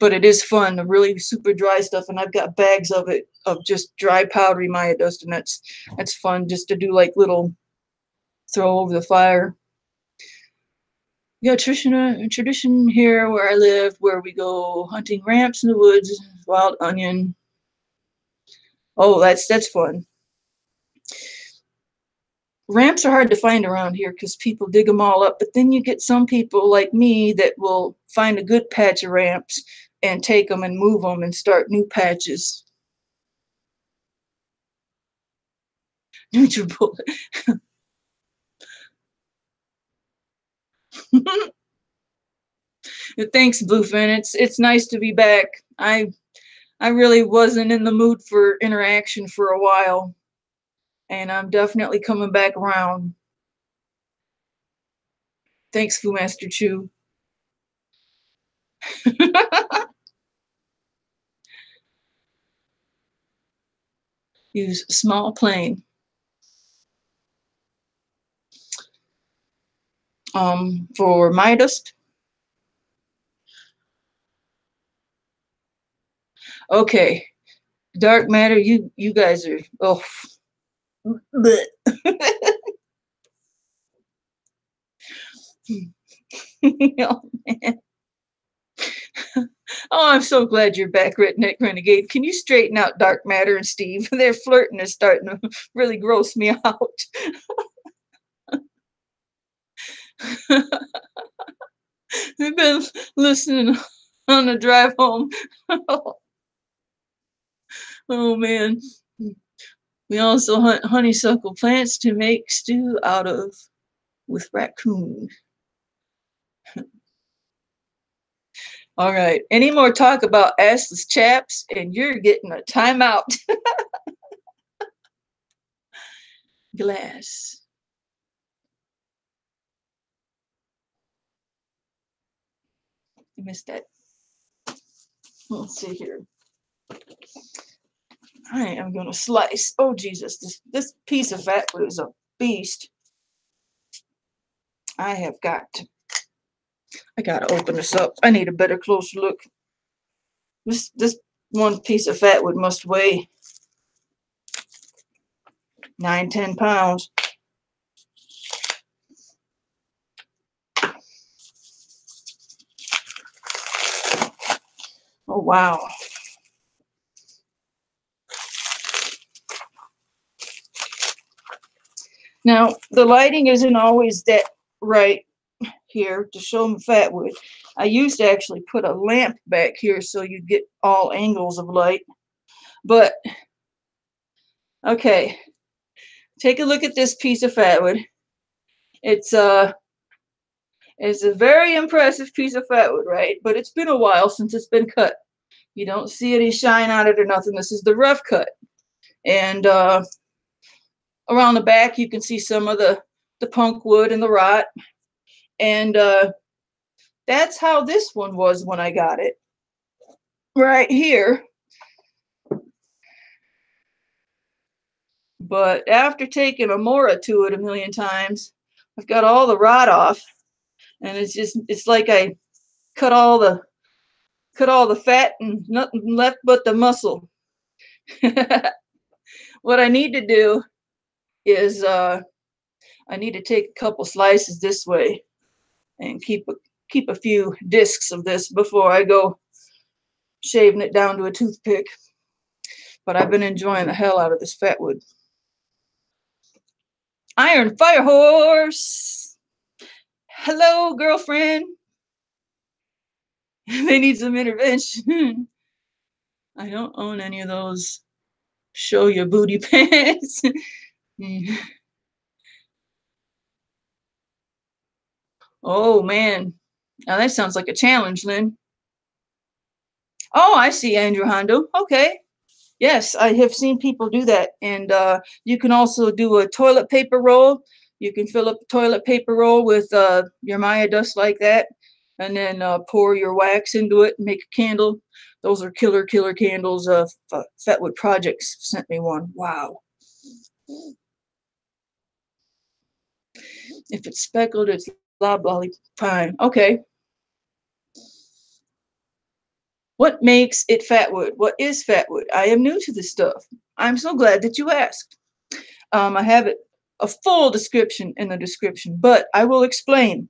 but it is fun, the really super dry stuff, and I've got bags of it, of just dry powdery Maya dust, and that's fun just to do like little throw over the fire. Yeah, tradition here where I live, where we go hunting ramps in the woods, wild onion. Oh, that's fun. Ramps are hard to find around here because people dig them all up, but then you get some people like me that will find a good patch of ramps and take them and move them and start new patches. Nutribullet. Thanks, Bluefin. It's nice to be back. I really wasn't in the mood for interaction for a while, and I'm definitely coming back around. Thanks, Fu Master Chu. Use small plane. For my dust. Okay, dark matter. You guys are oh. Oh, man. Oh, I'm so glad you're back, Redneck Renegade. Can you straighten out dark matter and Steve? Their flirting is starting to really gross me out. We've been listening on the drive home. Oh, man. We also hunt honeysuckle plants to make stew out of with raccoon. All right. Any more talk about assless chaps, and you're getting a timeout. Glass. You missed that. Let's see here. I am going to slice. Oh, Jesus. This piece of fatwood is a beast. I got to open this up. I need a better closer look. This one piece of fatwood must weigh 9-10 pounds. Oh, wow. Now, the lighting isn't always that right here to show them fatwood. I used to actually put a lamp back here so you get all angles of light. But, okay, take a look at this piece of fatwood. It's a very impressive piece of fatwood, right? But it's been a while since it's been cut. You don't see any shine on it or nothing. This is the rough cut. And around the back, you can see some of the punk wood and the rot. And that's how this one was when I got it. Right here. But after taking a Mora to it a million times, I've got all the rot off. And it's like I cut all the fat and nothing left but the muscle. What I need to do is I need to take a couple slices this way and keep a few discs of this before I go shaving it down to a toothpick. But I've been enjoying the hell out of this fatwood. Iron Fire Horse. Hello, girlfriend. They need some intervention. I don't own any of those show your booty pants. Oh, man. Now that sounds like a challenge, Lynn. Oh, I see, Andrew Hondo. Okay. Yes, I have seen people do that. And you can also do a toilet paper roll. You can fill up a toilet paper roll with your Maya dust like that, and then pour your wax into it and make a candle. Those are killer candles. Fatwood Projects sent me one. Wow. If it's speckled, it's loblolly pine. Okay. What makes it Fatwood? What is Fatwood? I am new to this stuff. I'm so glad that you asked. I have a full description in the description, but I will explain.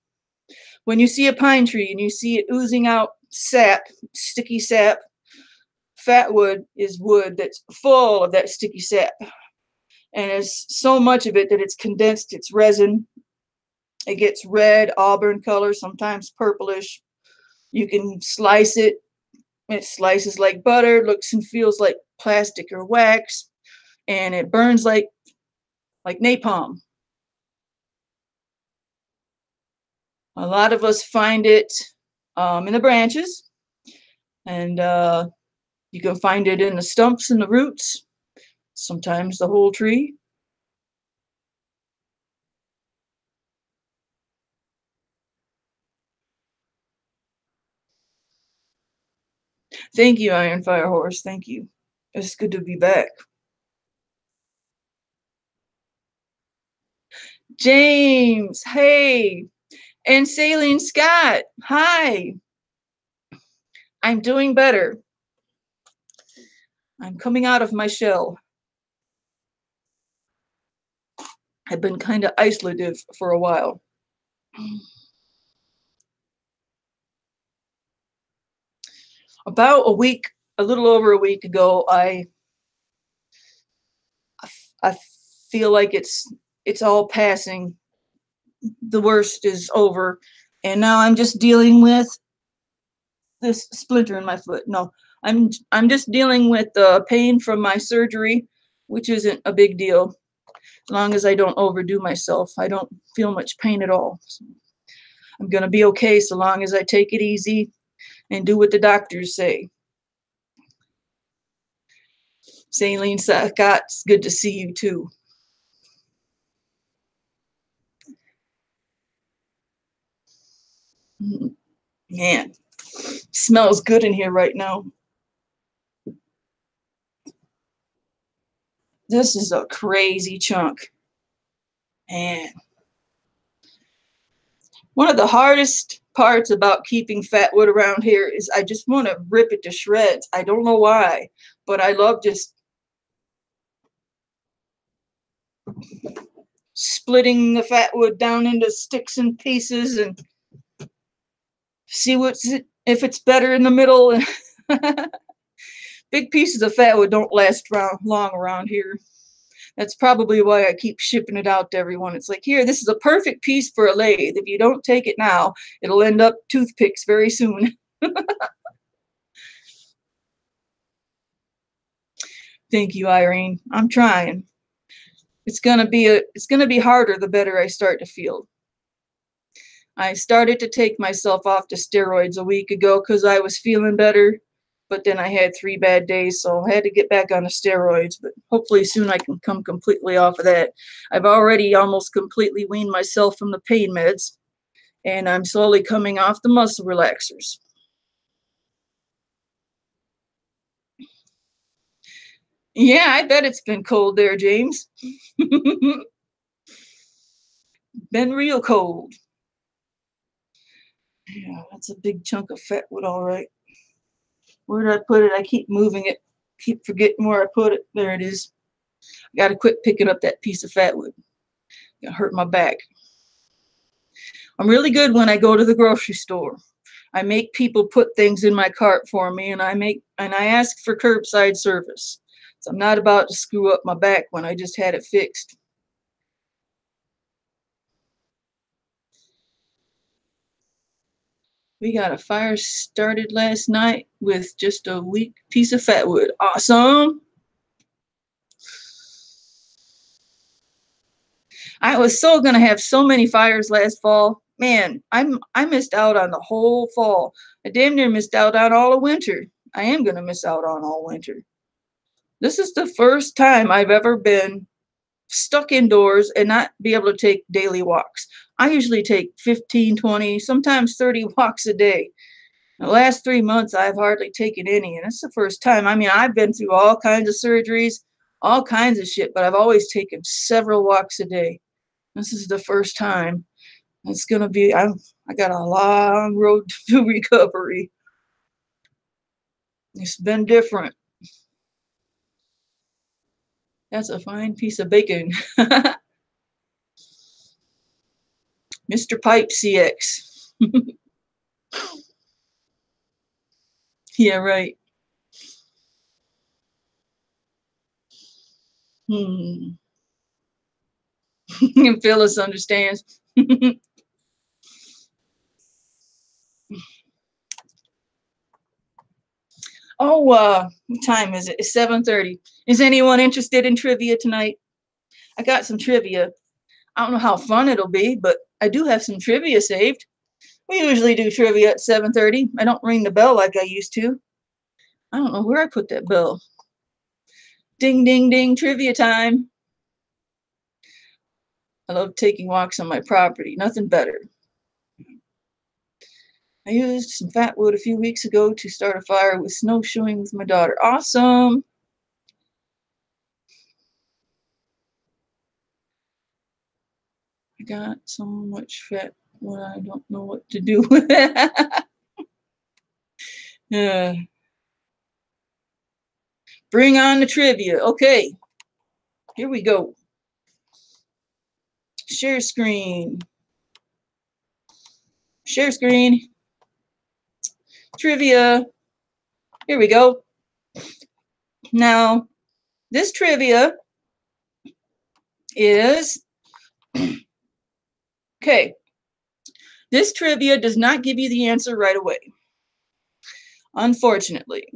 When you see a pine tree and you see it oozing out sap, sticky sap, Fatwood is wood that's full of that sticky sap. And there's so much of it that it's condensed, it's resin. It gets red, auburn color, sometimes purplish. You can slice it. It slices like butter, looks and feels like plastic or wax, and it burns like napalm. A lot of us find it in the branches, and you can find it in the stumps and the roots, sometimes the whole tree. Thank you, Iron Fire Horse. Thank you. It's good to be back. James, hey. And Saline Scott, hi. I'm doing better. I'm coming out of my shell. I've been kind of isolative for a while. About a week, a little over a week ago, I feel like it's all passing. The worst is over, and now I'm just dealing with this splinter in my foot. No, I'm just dealing with the pain from my surgery, which isn't a big deal. As long as I don't overdo myself, I don't feel much pain at all. So I'm gonna be okay so long as I take it easy and do what the doctors say. Saline Scott, it's good to see you too. Man, smells good in here right now. This is a crazy chunk. Man. One of the hardest parts about keeping Fatwood around here is I just want to rip it to shreds. I don't know why, but I love just splitting the Fatwood down into sticks and pieces and see if it's better in the middle. Big pieces of Fatwood don't last long around here. That's probably why I keep shipping it out to everyone. It's like, here, this is a perfect piece for a lathe. If you don't take it now, it'll end up toothpicks very soon. Thank you, Irene. I'm trying. It's gonna be harder the better I start to feel. I started to take myself off to steroids a week ago because I was feeling better, but then I had 3 bad days, so I had to get back on the steroids, but hopefully soon I can come completely off of that. I've already almost completely weaned myself from the pain meds, and I'm slowly coming off the muscle relaxers. Yeah, I bet it's been cold there, James. Been real cold. Yeah, that's a big chunk of Fatwood, all right. Where did I put it? I keep moving it. Keep forgetting where I put it. There it is. I got to quit picking up that piece of Fatwood. Gonna hurt my back. I'm really good when I go to the grocery store. I make people put things in my cart for me, and I ask for curbside service. So I'm not about to screw up my back when I just had it fixed. We got a fire started last night with just a weak piece of Fatwood. Awesome. I was so gonna have so many fires last fall. Man, I missed out on the whole fall. I damn near missed out on all of winter. I am gonna miss out on all winter. This is the first time I've ever been stuck indoors and not be able to take daily walks. I usually take 15, 20, sometimes 30 walks a day. The last 3 months, I've hardly taken any, and it's the first time. I mean, I've been through all kinds of surgeries, all kinds of shit, but I've always taken several walks a day. This is the first time. It's gonna be. I got a long road to recovery. It's been different. That's a fine piece of bacon. Mr. Pipe CX. Yeah, right. Phyllis understands. Oh, what time is it? It's 7:30. Is anyone interested in trivia tonight? I got some trivia. I don't know how fun it'll be, but I do have some trivia saved. We usually do trivia at 7:30. I don't ring the bell like I used to. I don't know where I put that bell. Ding, ding, ding, trivia time. I love taking walks on my property. Nothing better. I used some Fatwood a few weeks ago to start a fire with snowshoeing with my daughter. Awesome. I got so much fat when I don't know what to do with it. Bring on the trivia. Okay, here we go. Share screen. Share screen. Trivia. Here we go. Now, this trivia is, okay, this trivia does not give you the answer right away. Unfortunately,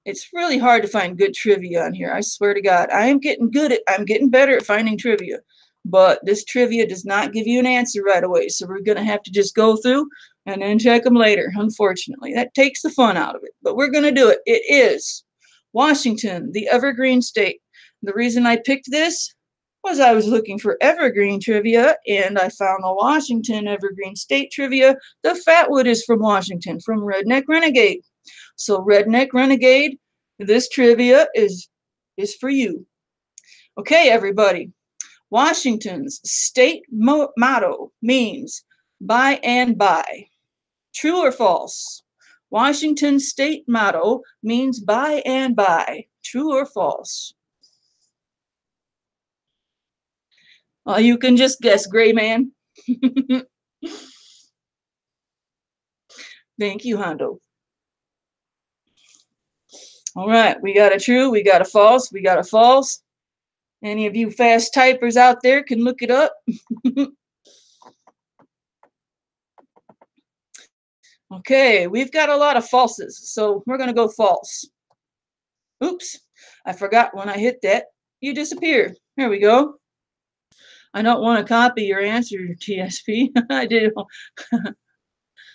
it's really hard to find good trivia on here. I swear to God, I'm getting better at finding trivia, but this trivia does not give you an answer right away. So we're going to have to just go through and then check them later. Unfortunately, that takes the fun out of it, but we're going to do it. It is Washington, the evergreen state. The reason I picked this was I was looking for evergreen trivia, and I found the Washington evergreen state trivia. The Fatwood is from Washington, from Redneck Renegade. So Redneck Renegade, this trivia is for you. Okay, everybody. Washington's state motto means by and by. True or false? Washington's state motto means by and by. True or false? You can just guess, Gray Man. Thank you, Hondo. All right, we got a true, we got a false, we got a false. Any of you fast typers out there can look it up. Okay, we've got a lot of falses, so we're going to go false. Oops, I forgot when I hit that. You disappeared. Here we go. I don't want to copy your answer, TSP. I did. All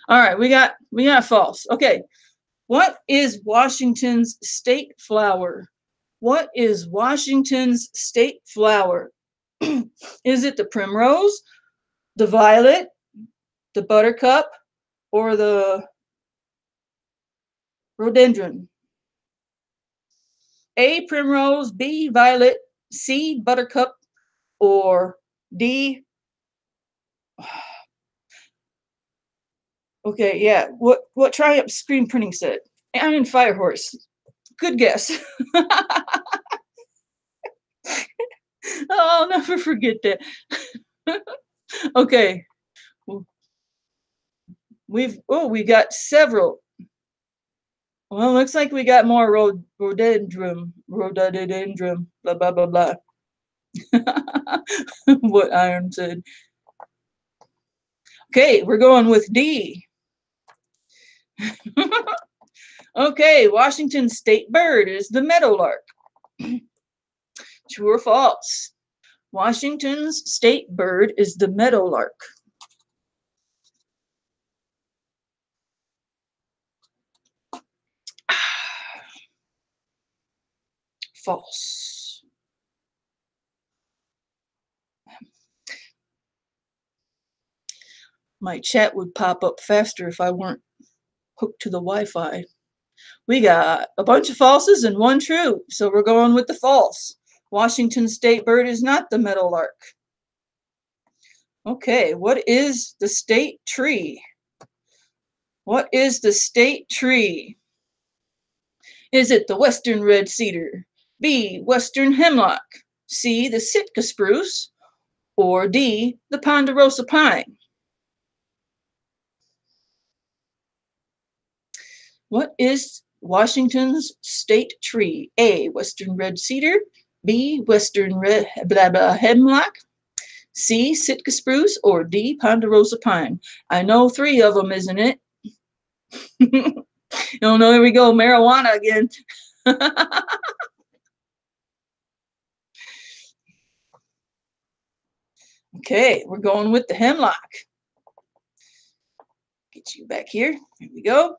right, we got false. Okay, what is Washington's state flower? What is Washington's state flower? Is it the primrose, the violet, the buttercup, or the rhododendron? A, primrose, B, violet, C, buttercup, or D. Okay, yeah. What Triumph screen printing said? Iron Firehorse. Good guess. Oh, I'll never forget that. Okay. We got several. Well, looks like we got more rhododendron, blah, blah, blah, blah. What Iron said. Okay, we're going with D. Okay, Washington's state bird is the meadowlark. True or false? Washington's state bird is the meadowlark. False. My chat would pop up faster if I weren't hooked to the Wi-Fi. We got a bunch of falses and one true, so we're going with the false. Washington state bird is not the meadowlark. Okay, what is the state tree? What is the state tree? Is it the western red cedar, B, western hemlock, C, the Sitka spruce, or D, the ponderosa pine? What is Washington's state tree? A, western red cedar, B, western red blah blah hemlock, C, Sitka spruce, or D, ponderosa pine? I know 3 of them, isn't it? Oh no, there we go, marijuana again. Okay, we're going with the hemlock. Get you back here. Here we go.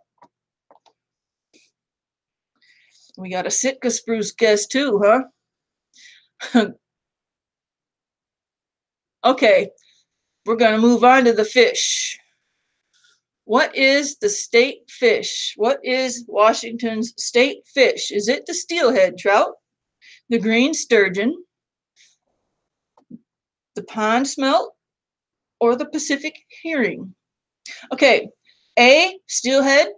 We got a Sitka spruce guess too, huh? Okay, we're going to move on to the fish. What is the state fish? What is Washington's state fish? Is it the steelhead trout, the green sturgeon, the pond smelt, or the Pacific herring? Okay, A, steelhead,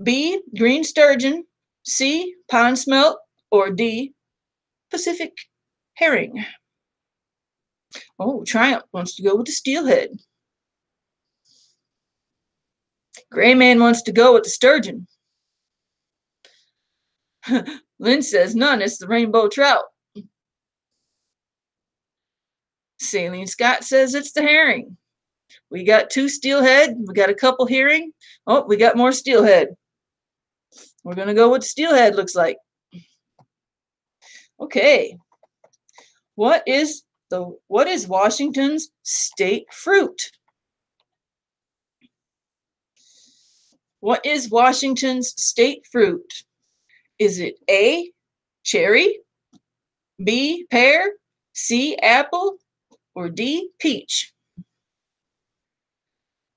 B, green sturgeon, C, pond smelt, or D, Pacific herring? Oh, Triumph wants to go with the steelhead. Gray Man wants to go with the sturgeon. Lynn says none, it's the rainbow trout. Saline Scott says it's the herring. We got 2 steelhead. We got a couple herring. Oh, we got more steelhead. We're going to go with steelhead, looks like. Okay. What is Washington's state fruit? What is Washington's state fruit? Is it A, cherry, B, pear, C, apple, or D, peach?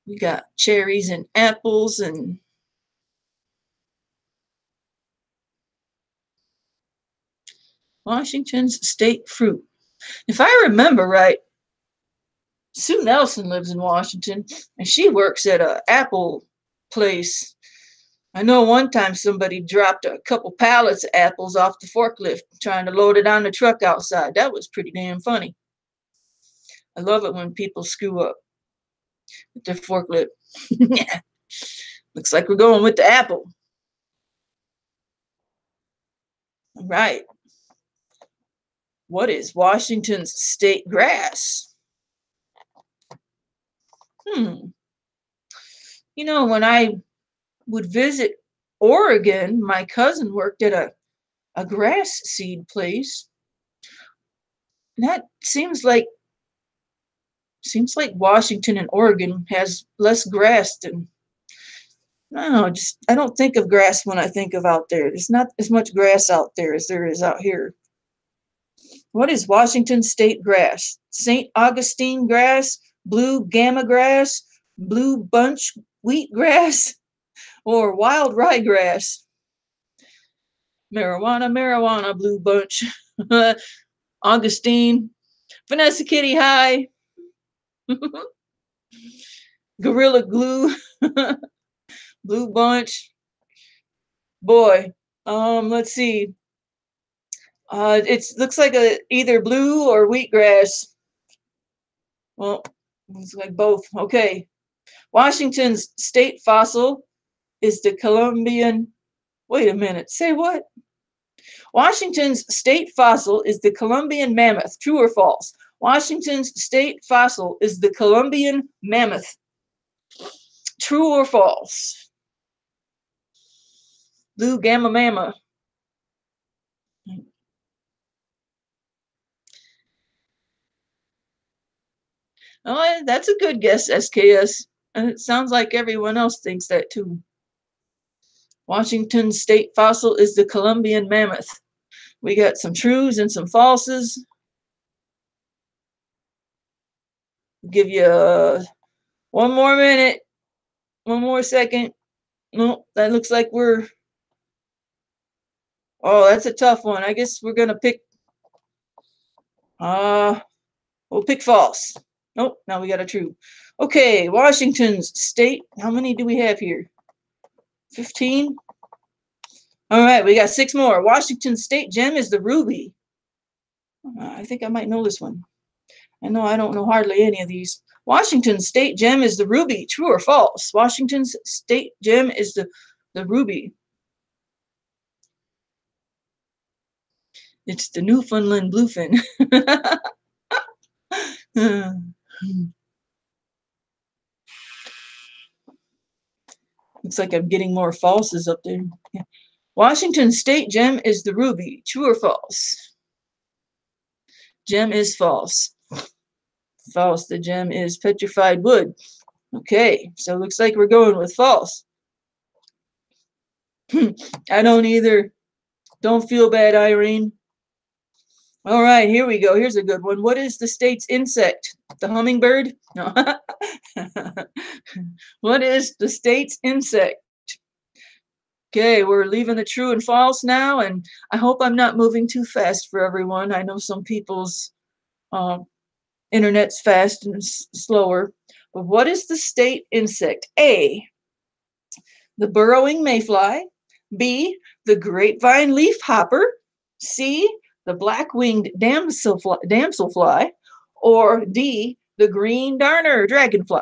We got cherries and apples and Washington's state fruit. If I remember right, Sue Nelson lives in Washington, and she works at an apple place. I know one time somebody dropped a couple pallets of apples off the forklift trying to load it on the truck outside. That was pretty damn funny. I love it when people screw up with their forklift. Looks like we're going with the apple. All right. What is Washington's state grass? You know, when I would visit Oregon, my cousin worked at a grass seed place. That seems like Washington and Oregon has less grass than, I don't know, just I don't think of grass when I think of out there. There's not as much grass out there as there is out here. What is Washington state grass? St. Augustine grass, blue gamma grass, blue bunch wheat grass, or wild ryegrass? Marijuana, marijuana, blue bunch. Augustine, Vanessa Kitty High, Gorilla Glue, Blue Bunch. Boy, let's see. It looks like either blue or wheatgrass. Well, looks like both. Okay. Washington's state fossil is the Columbian. Wait a minute. Say what? Washington's state fossil is the Columbian mammoth. True or false? Washington's state fossil is the Columbian mammoth. True or false? Blue gamma mamma. Oh, that's a good guess, SKS. And it sounds like everyone else thinks that too. Washington's state fossil is the Columbian mammoth. We got some trues and some falses. I'll give you one more minute, one more second. Nope, that looks like we're. Oh, that's a tough one. I guess we're gonna pick. We'll pick false. Nope, now we got a true. Okay, Washington's state. How many do we have here? 15. All right, we got 6 more. Washington State gem is the ruby. I think I might know this one. I know I don't know hardly any of these. Washington State gem is the ruby. True or false? Washington's State gem is the ruby. It's the Newfoundland bluefin. Looks like I'm getting more falses up there. Yeah. Washington State gem is the ruby. True or false? Gem is false. False. The gem is petrified wood. Okay, so it looks like we're going with false. I don't either. Don't feel bad, Irene. All right, here we go. Here's a good one. What is the state's insect? The hummingbird? No. What is the state's insect? Okay, we're leaving the true and false now, and I hope I'm not moving too fast for everyone. I know some people's internet's fast and slower. But what is the state insect? A, the burrowing mayfly. B, the grapevine leafhopper. C, the black-winged damselfly. Or D, the green darner dragonfly.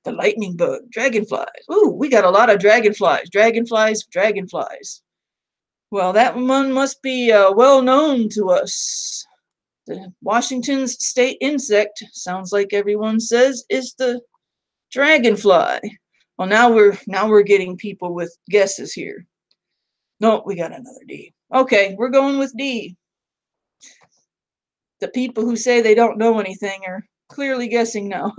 The lightning bug, dragonflies. Ooh, we got a lot of dragonflies. Dragonflies. Well, that one must be well known to us. The Washington's state insect, sounds like everyone says, is the dragonfly. Well, now we're getting people with guesses here. No, we got another D. Okay, we're going with D. The people who say they don't know anything are clearly guessing now.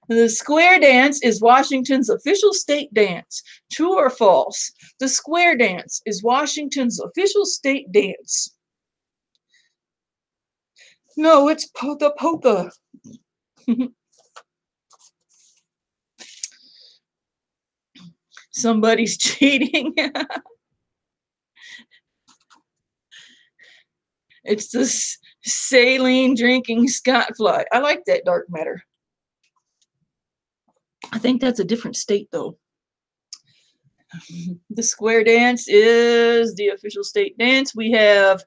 The square dance is Washington's official state dance. True or false? The square dance is Washington's official state dance. No, it's the polka. Somebody's cheating. It's the saline drinking scottfly. I like that dark matter. I think that's a different state, though. The square dance is the official state dance. We have,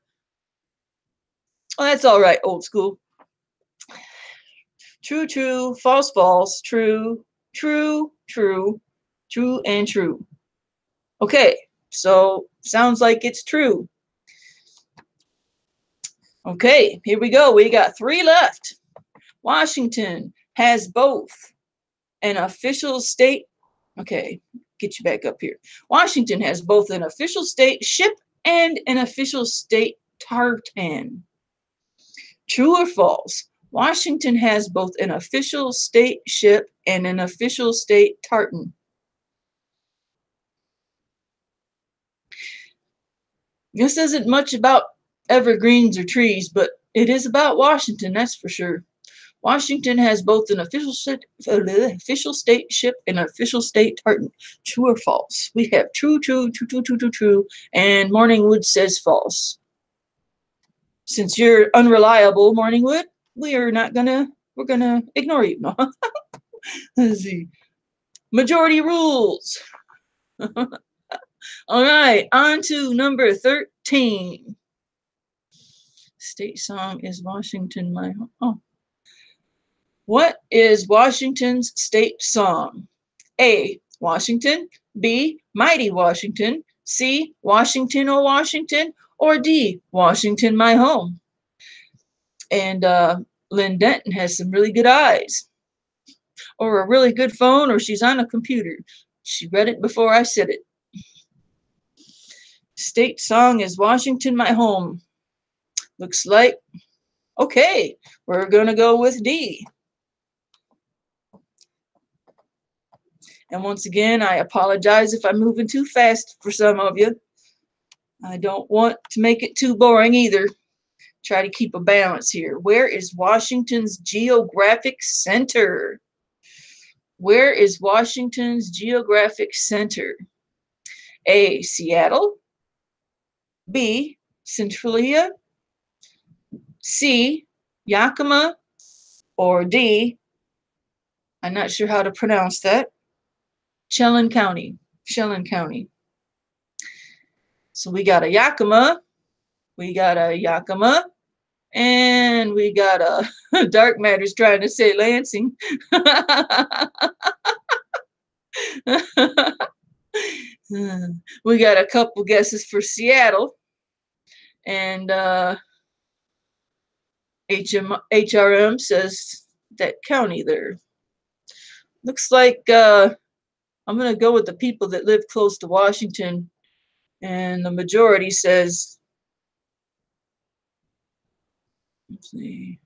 oh, that's all right, old school. True, true, false, false, true, true, true, true, and true. Okay, so sounds like it's true. Okay, here we go. We got 3 left. Washington has both an official state. Okay, get you back up here. Washington has both an official state ship and an official state tartan. True or false? Washington has both an official state ship and an official state tartan. This isn't much about evergreens or trees, but it is about Washington, that's for sure. Washington has both an official state ship and an official state tartan. True or false? We have true, true, true, true, true, true, true, and Morningwood says false. Since you're unreliable, Morningwood, we're gonna ignore you. No. Let's see. Majority rules. All right, on to number 13. State song is Washington, my home. Oh. What is Washington's state song? A, Washington. B, Mighty Washington. C, Washington, oh Washington. Or D, Washington, my home. And Lynn Denton has some really good eyes. Or a really good phone, or she's on a computer. She read it before I said it. State song is Washington, my home. Looks like, okay, we're going to go with D. And once again, I apologize if I'm moving too fast for some of you. I don't want to make it too boring either. Try to keep a balance here. Where is Washington's geographic center? Where is Washington's geographic center? A, Seattle. B, Centralia. C, Yakima. Or D, I'm not sure how to pronounce that, Chelan County. Chelan County. So we got a Yakima, we got a Yakima, and we got a Dark Matter's trying to say Lansing. We got a couple guesses for Seattle, and HRM says that county there. Looks like I'm going to go with the people that live close to Washington, and the majority says, let's see,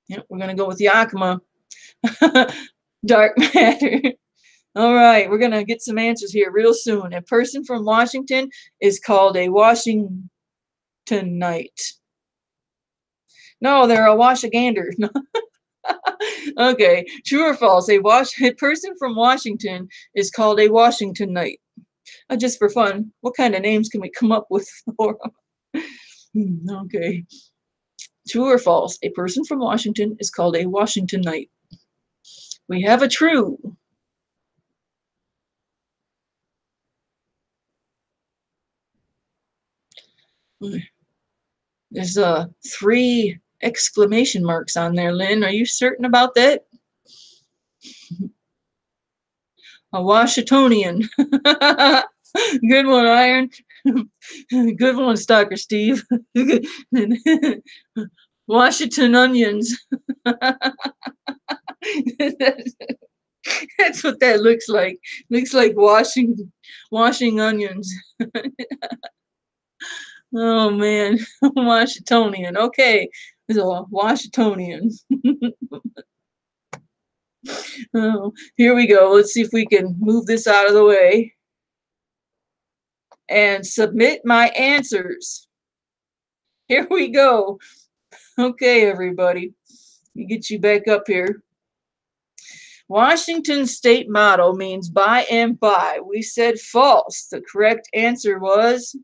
yep, we're going to go with Yakima. Dark matter. All right, we're going to get some answers here real soon. A person from Washington is called a Washingtonite. No, they're a Washagander. Okay, true or false? A person from Washington is called a Washingtonite. Just for fun, what kind of names can we come up with for them? Okay. True or false? A person from Washington is called a Washingtonite. We have a true. There's 3 exclamation marks on there, Lynn. Are you certain about that? A Washingtonian. Good one, Iron. Good one, Stalker Steve. Washington onions. That's what that looks like. Looks like washing onions. Oh man, Washingtonian. Okay, so Washingtonian. Oh, here we go. Let's see if we can move this out of the way and submit my answers. Here we go. Okay, everybody. Let me get you back up here. Washington's state motto means by and by. We said false. The correct answer was...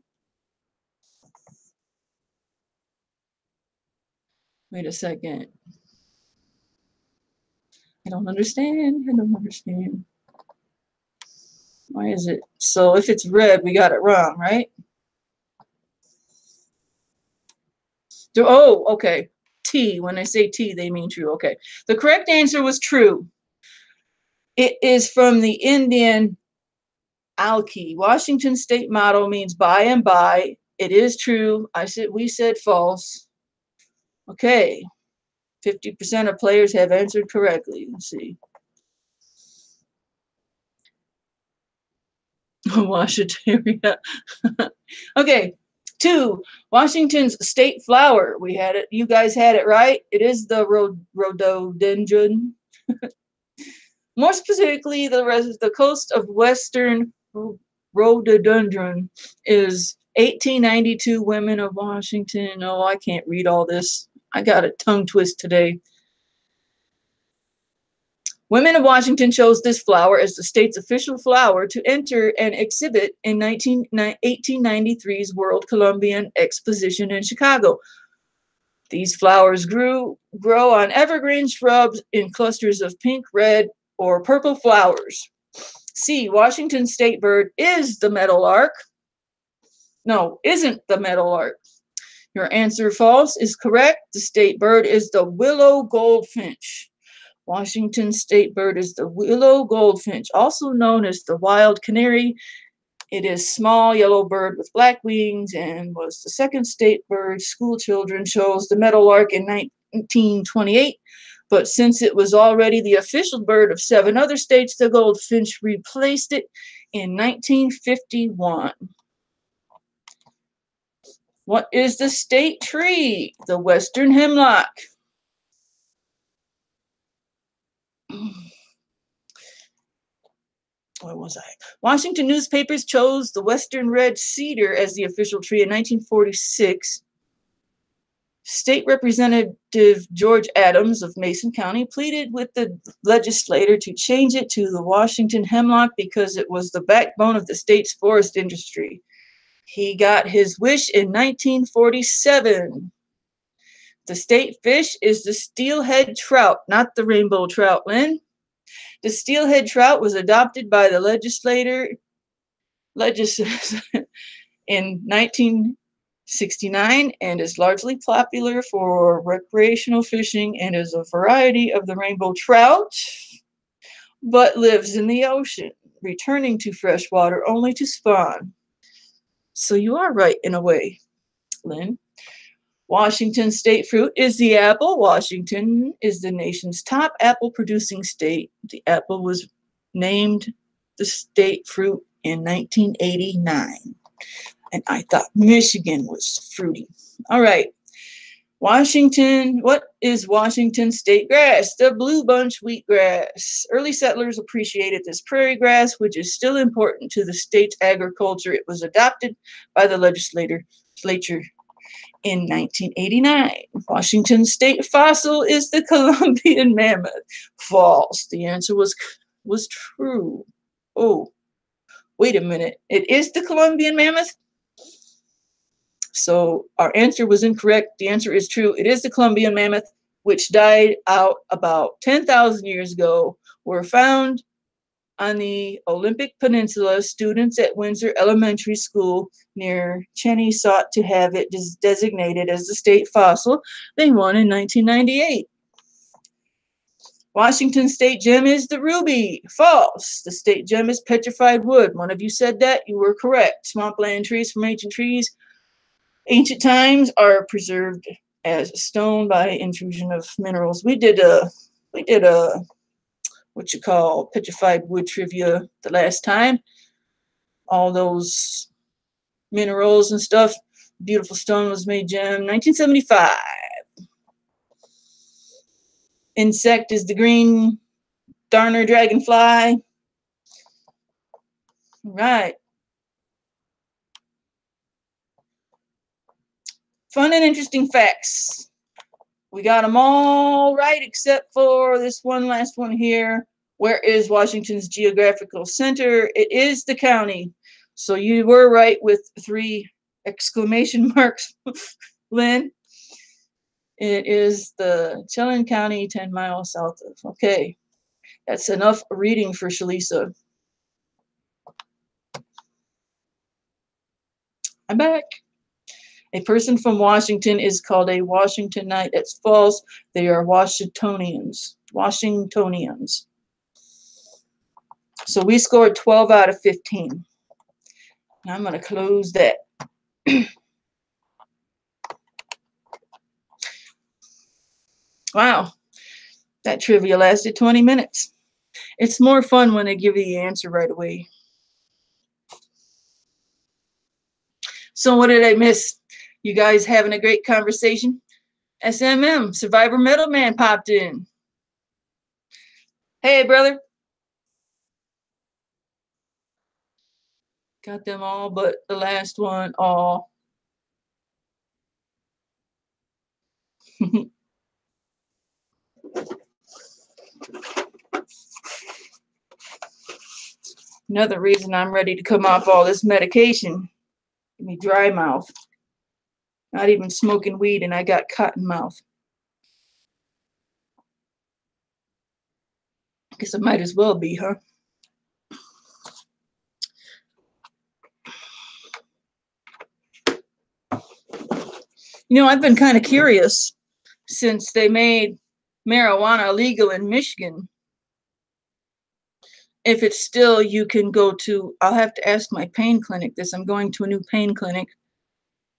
Wait a second. I don't understand. I don't understand. Why is it? So if it's red, we got it wrong, right? Oh, okay. T. When I say T, they mean true. Okay. The correct answer was true. It is from the Indian Alki. Washington state motto means by and by. It is true. We said false. Okay. 50% of players have answered correctly. Let's see. Washington. Okay. 2. Washington's state flower. We had it. You guys had it right. It is the rhododendron. More specifically, the coast of western rhododendron is 1892 women of Washington. Oh, I can't read all this. I got a tongue twist today. Women of Washington chose this flower as the state's official flower to enter and exhibit in 1893's World Columbian Exposition in Chicago. These flowers grow on evergreen shrubs in clusters of pink, red, or purple flowers. C. Washington state bird is the meadowlark. No, isn't the meadowlark. Your answer false is correct. The state bird is the willow goldfinch. Washington state bird is the willow goldfinch, also known as the wild canary. It is small yellow bird with black wings and was the second state bird. School children chose the meadowlark in 1928, but since it was already the official bird of 7 other states, the goldfinch replaced it in 1951. What is the state tree? The western hemlock. Where was I? Washington newspapers chose the western red cedar as the official tree in 1946. State Representative George Adams of Mason County pleaded with the legislature to change it to the Washington hemlock because it was the backbone of the state's forest industry. He got his wish in 1947. The state fish is the steelhead trout, not the rainbow trout, Lynn. The steelhead trout was adopted by the legislature in 1969 and is largely popular for recreational fishing and is a variety of the rainbow trout, but lives in the ocean, returning to fresh water only to spawn. So you are right in a way, Lynn. Washington state fruit is the apple. Washington is the nation's top apple producing state. The apple was named the state fruit in 1989. And I thought Michigan was fruity. All right. Washington, what is Washington state grass? The blue bunch wheatgrass. Early settlers appreciated this prairie grass, which is still important to the state's agriculture. It was adopted by the legislature in 1989. Washington state fossil is the Columbian mammoth. False. The answer was true. Oh, wait a minute. It is the Columbian mammoth? So our answer was incorrect. The answer is true. It is the Columbian mammoth, which died out about 10,000 years ago, were found on the Olympic Peninsula. Students at Windsor Elementary School near Cheney sought to have it designated as the state fossil. They won in 1998. Washington state gem is the ruby. False. The state gem is petrified wood. One of you said that. You were correct. Swampland trees from ancient times are preserved as stone by intrusion of minerals. We did a what you call petrified wood trivia the last time. All those minerals and stuff. Beautiful stone was made gem. 1975. Insect is the green darner dragonfly. Right. Fun and interesting facts. We got them all right except for this one last one here. Where is Washington's geographical center? It is the county. So you were right with 3 exclamation marks, Lynn. It is the Chelan County, 10 miles south of. Okay, that's enough reading for Shlisa. I'm back. A person from Washington is called a Washingtonite. That's false. They are Washingtonians. Washingtonians. So we scored 12 out of 15. Now I'm going to close that. Wow, that trivia lasted 20 minutes. It's more fun when they give you the answer right away. So what did I miss? You guys having a great conversation? SMM, Survivor Metal Man popped in. Hey, brother. Got them all but the last one. All. Another reason I'm ready to come off all this medication. Give me dry mouth. Not even smoking weed and I got cotton mouth. Guess I might as well be, huh? You know, I've been kind of curious since they made marijuana illegal in Michigan. If it's still, you can go to, I'll have to ask my pain clinic this. I'm going to a new pain clinic.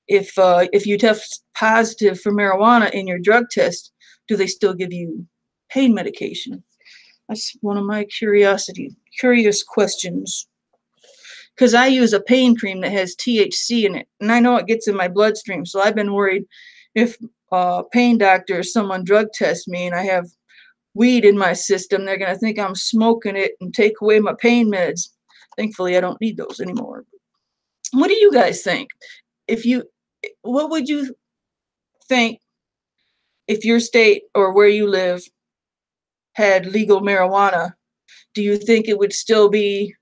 If you test positive for marijuana in your drug test, do they still give you pain medication? That's one of my curious questions. Because I use a pain cream that has THC in it, and I know it gets in my bloodstream. So I've been worried if a pain doctor or someone drug tests me and I have weed in my system, they're going to think I'm smoking it and take away my pain meds. Thankfully, I don't need those anymore. What do you guys think? What would you think if your state or where you live had legal marijuana? Do you think it would still be,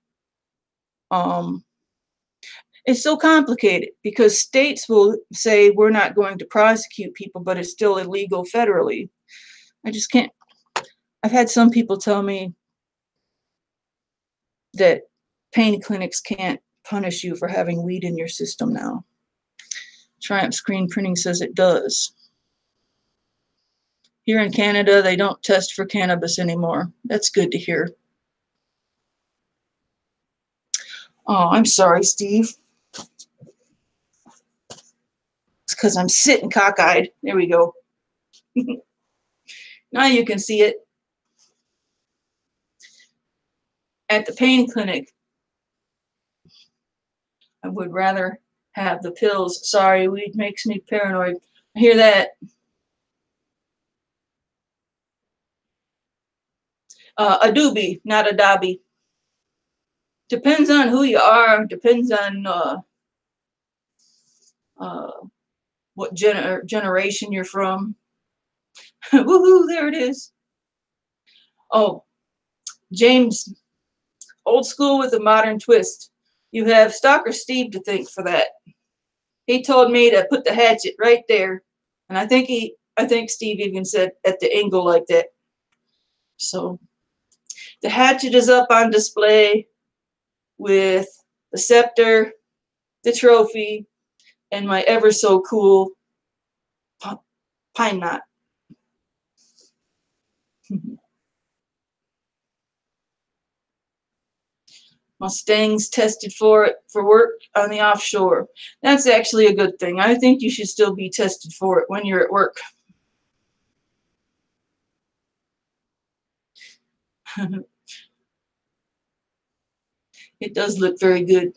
it's so complicated because states will say we're not going to prosecute people, but it's still illegal federally. I just can't. I've had some people tell me that pain clinics can't punish you for having weed in your system now. Triumph Screen Printing says it does. Here in Canada, they don't test for cannabis anymore. That's good to hear. Oh, I'm sorry, Steve. It's because I'm sitting cockeyed. There we go. Now you can see it. At the pain clinic, I would rather have the pills. Sorry, weed makes me paranoid. I hear that. A doobie, not a dobby. Depends on who you are. Depends on what generation you're from. Woohoo, there it is. Oh, James, old school with a modern twist. You have Stalker Steve to thank for that. He told me to put the hatchet right there. And I think Steve even said at the angle like that. So the hatchet is up on display with the scepter, the trophy, and my ever so cool pine knot. Mustangs tested for it for work on the offshore. That's actually a good thing. I think you should still be tested for it when you're at work. It does look very good.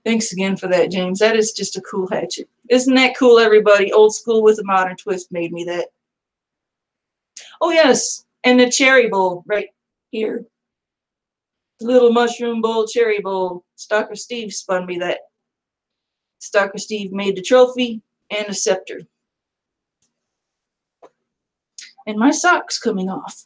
Thanks again for that, James. That is just a cool hatchet. Isn't that cool, everybody? Old school with a modern twist made me that. Oh, yes. And the cherry bowl right here. The little mushroom bowl, cherry bowl. Stalker Steve spun me that. Stalker Steve made the trophy and the scepter. And my sock's coming off.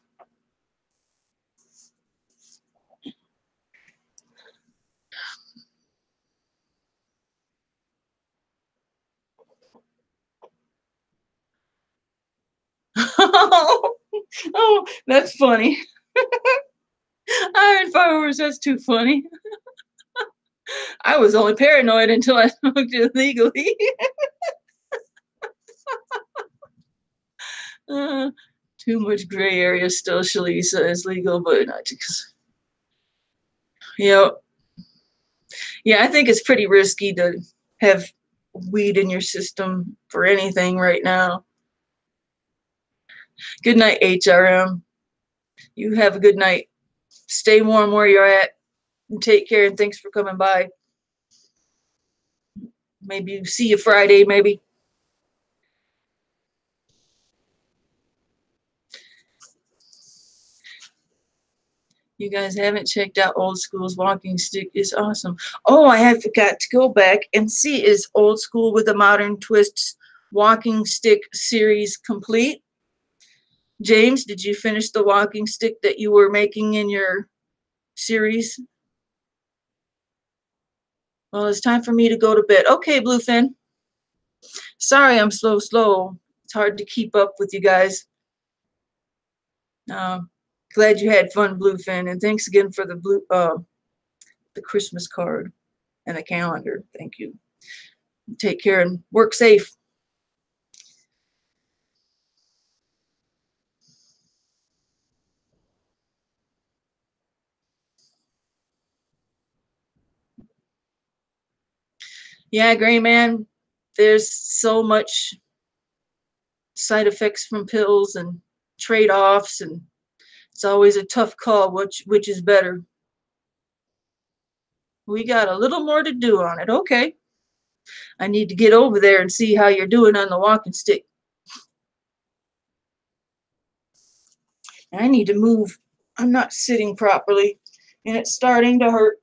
Oh, that's funny. Iron fireworks, that's too funny. I was only paranoid until I smoked it legally. Too much gray area still. Shlisa is legal, but not because. Yep. Yeah, I think it's pretty risky to have weed in your system for anything right now. Good night, HRM. You have a good night. Stay warm where you're at. And take care, and thanks for coming by. Maybe see you Friday, maybe. You guys haven't checked out Old School's walking stick. It's awesome. Oh, I have forgot to go back and see, is Old School with a Modern Twist walking stick series complete? James, did you finish the walking stick that you were making in your series? Well, it's time for me to go to bed. Okay, Bluefin. Sorry I'm slow. It's hard to keep up with you guys. Glad you had fun, Bluefin, and thanks again for the Christmas card and the calendar. Thank you. Take care and work safe. Yeah, Gray Man, there's so much side effects from pills and trade-offs, and it's always a tough call which is better. We got a little more to do on it. Okay. I need to get over there and see how you're doing on the walking stick. And I need to move. I'm not sitting properly, and it's starting to hurt.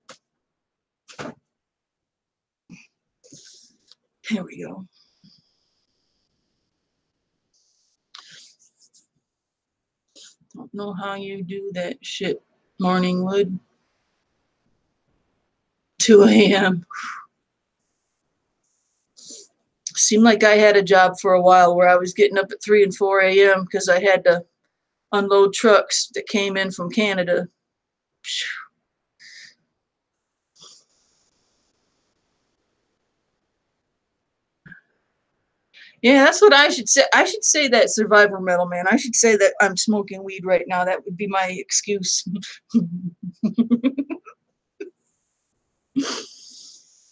Here we go. Don't know how you do that shit, Morningwood. 2 a.m. Seemed like I had a job for a while where I was getting up at 3 and 4 a.m. because I had to unload trucks that came in from Canada. Yeah, that's what I should say. I should say that survivor metal, man. I should say that I'm smoking weed right now. That would be my excuse.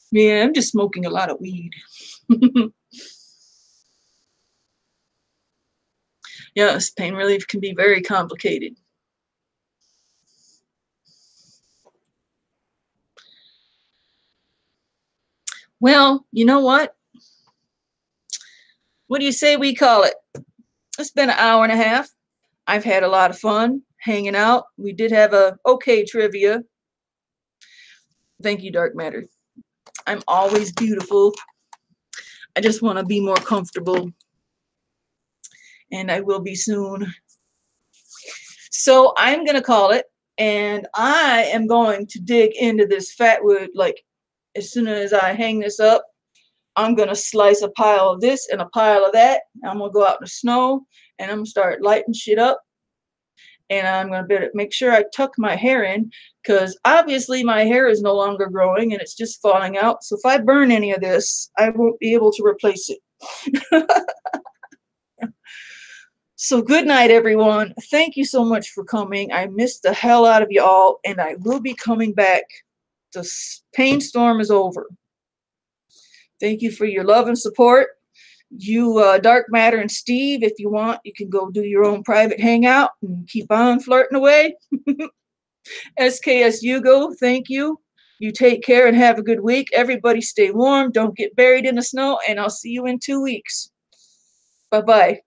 Yeah, I'm just smoking a lot of weed. Yes, pain relief can be very complicated. Well, you know what? What do you say we call it? It's been an hour and a half. I've had a lot of fun hanging out. We did have a okay trivia. Thank you, Dark Matter. I'm always beautiful. I just want to be more comfortable, and I will be soon. So I'm going to call it, and I am going to dig into this Fatwood. Like, as soon as I hang this up, I'm going to slice a pile of this and a pile of that. I'm going to go out in the snow, and I'm going to start lighting shit up. And I'm going to make sure I tuck my hair in, because obviously my hair is no longer growing and it's just falling out. So if I burn any of this, I won't be able to replace it. So good night, everyone. Thank you so much for coming. I missed the hell out of you all, and I will be coming back. The pain storm is over. Thank you for your love and support. You, Dark Matter and Steve, if you want, you can go do your own private hangout and keep on flirting away. SKS Hugo, thank you. You take care and have a good week. Everybody stay warm. Don't get buried in the snow, and I'll see you in 2 weeks. Bye-bye.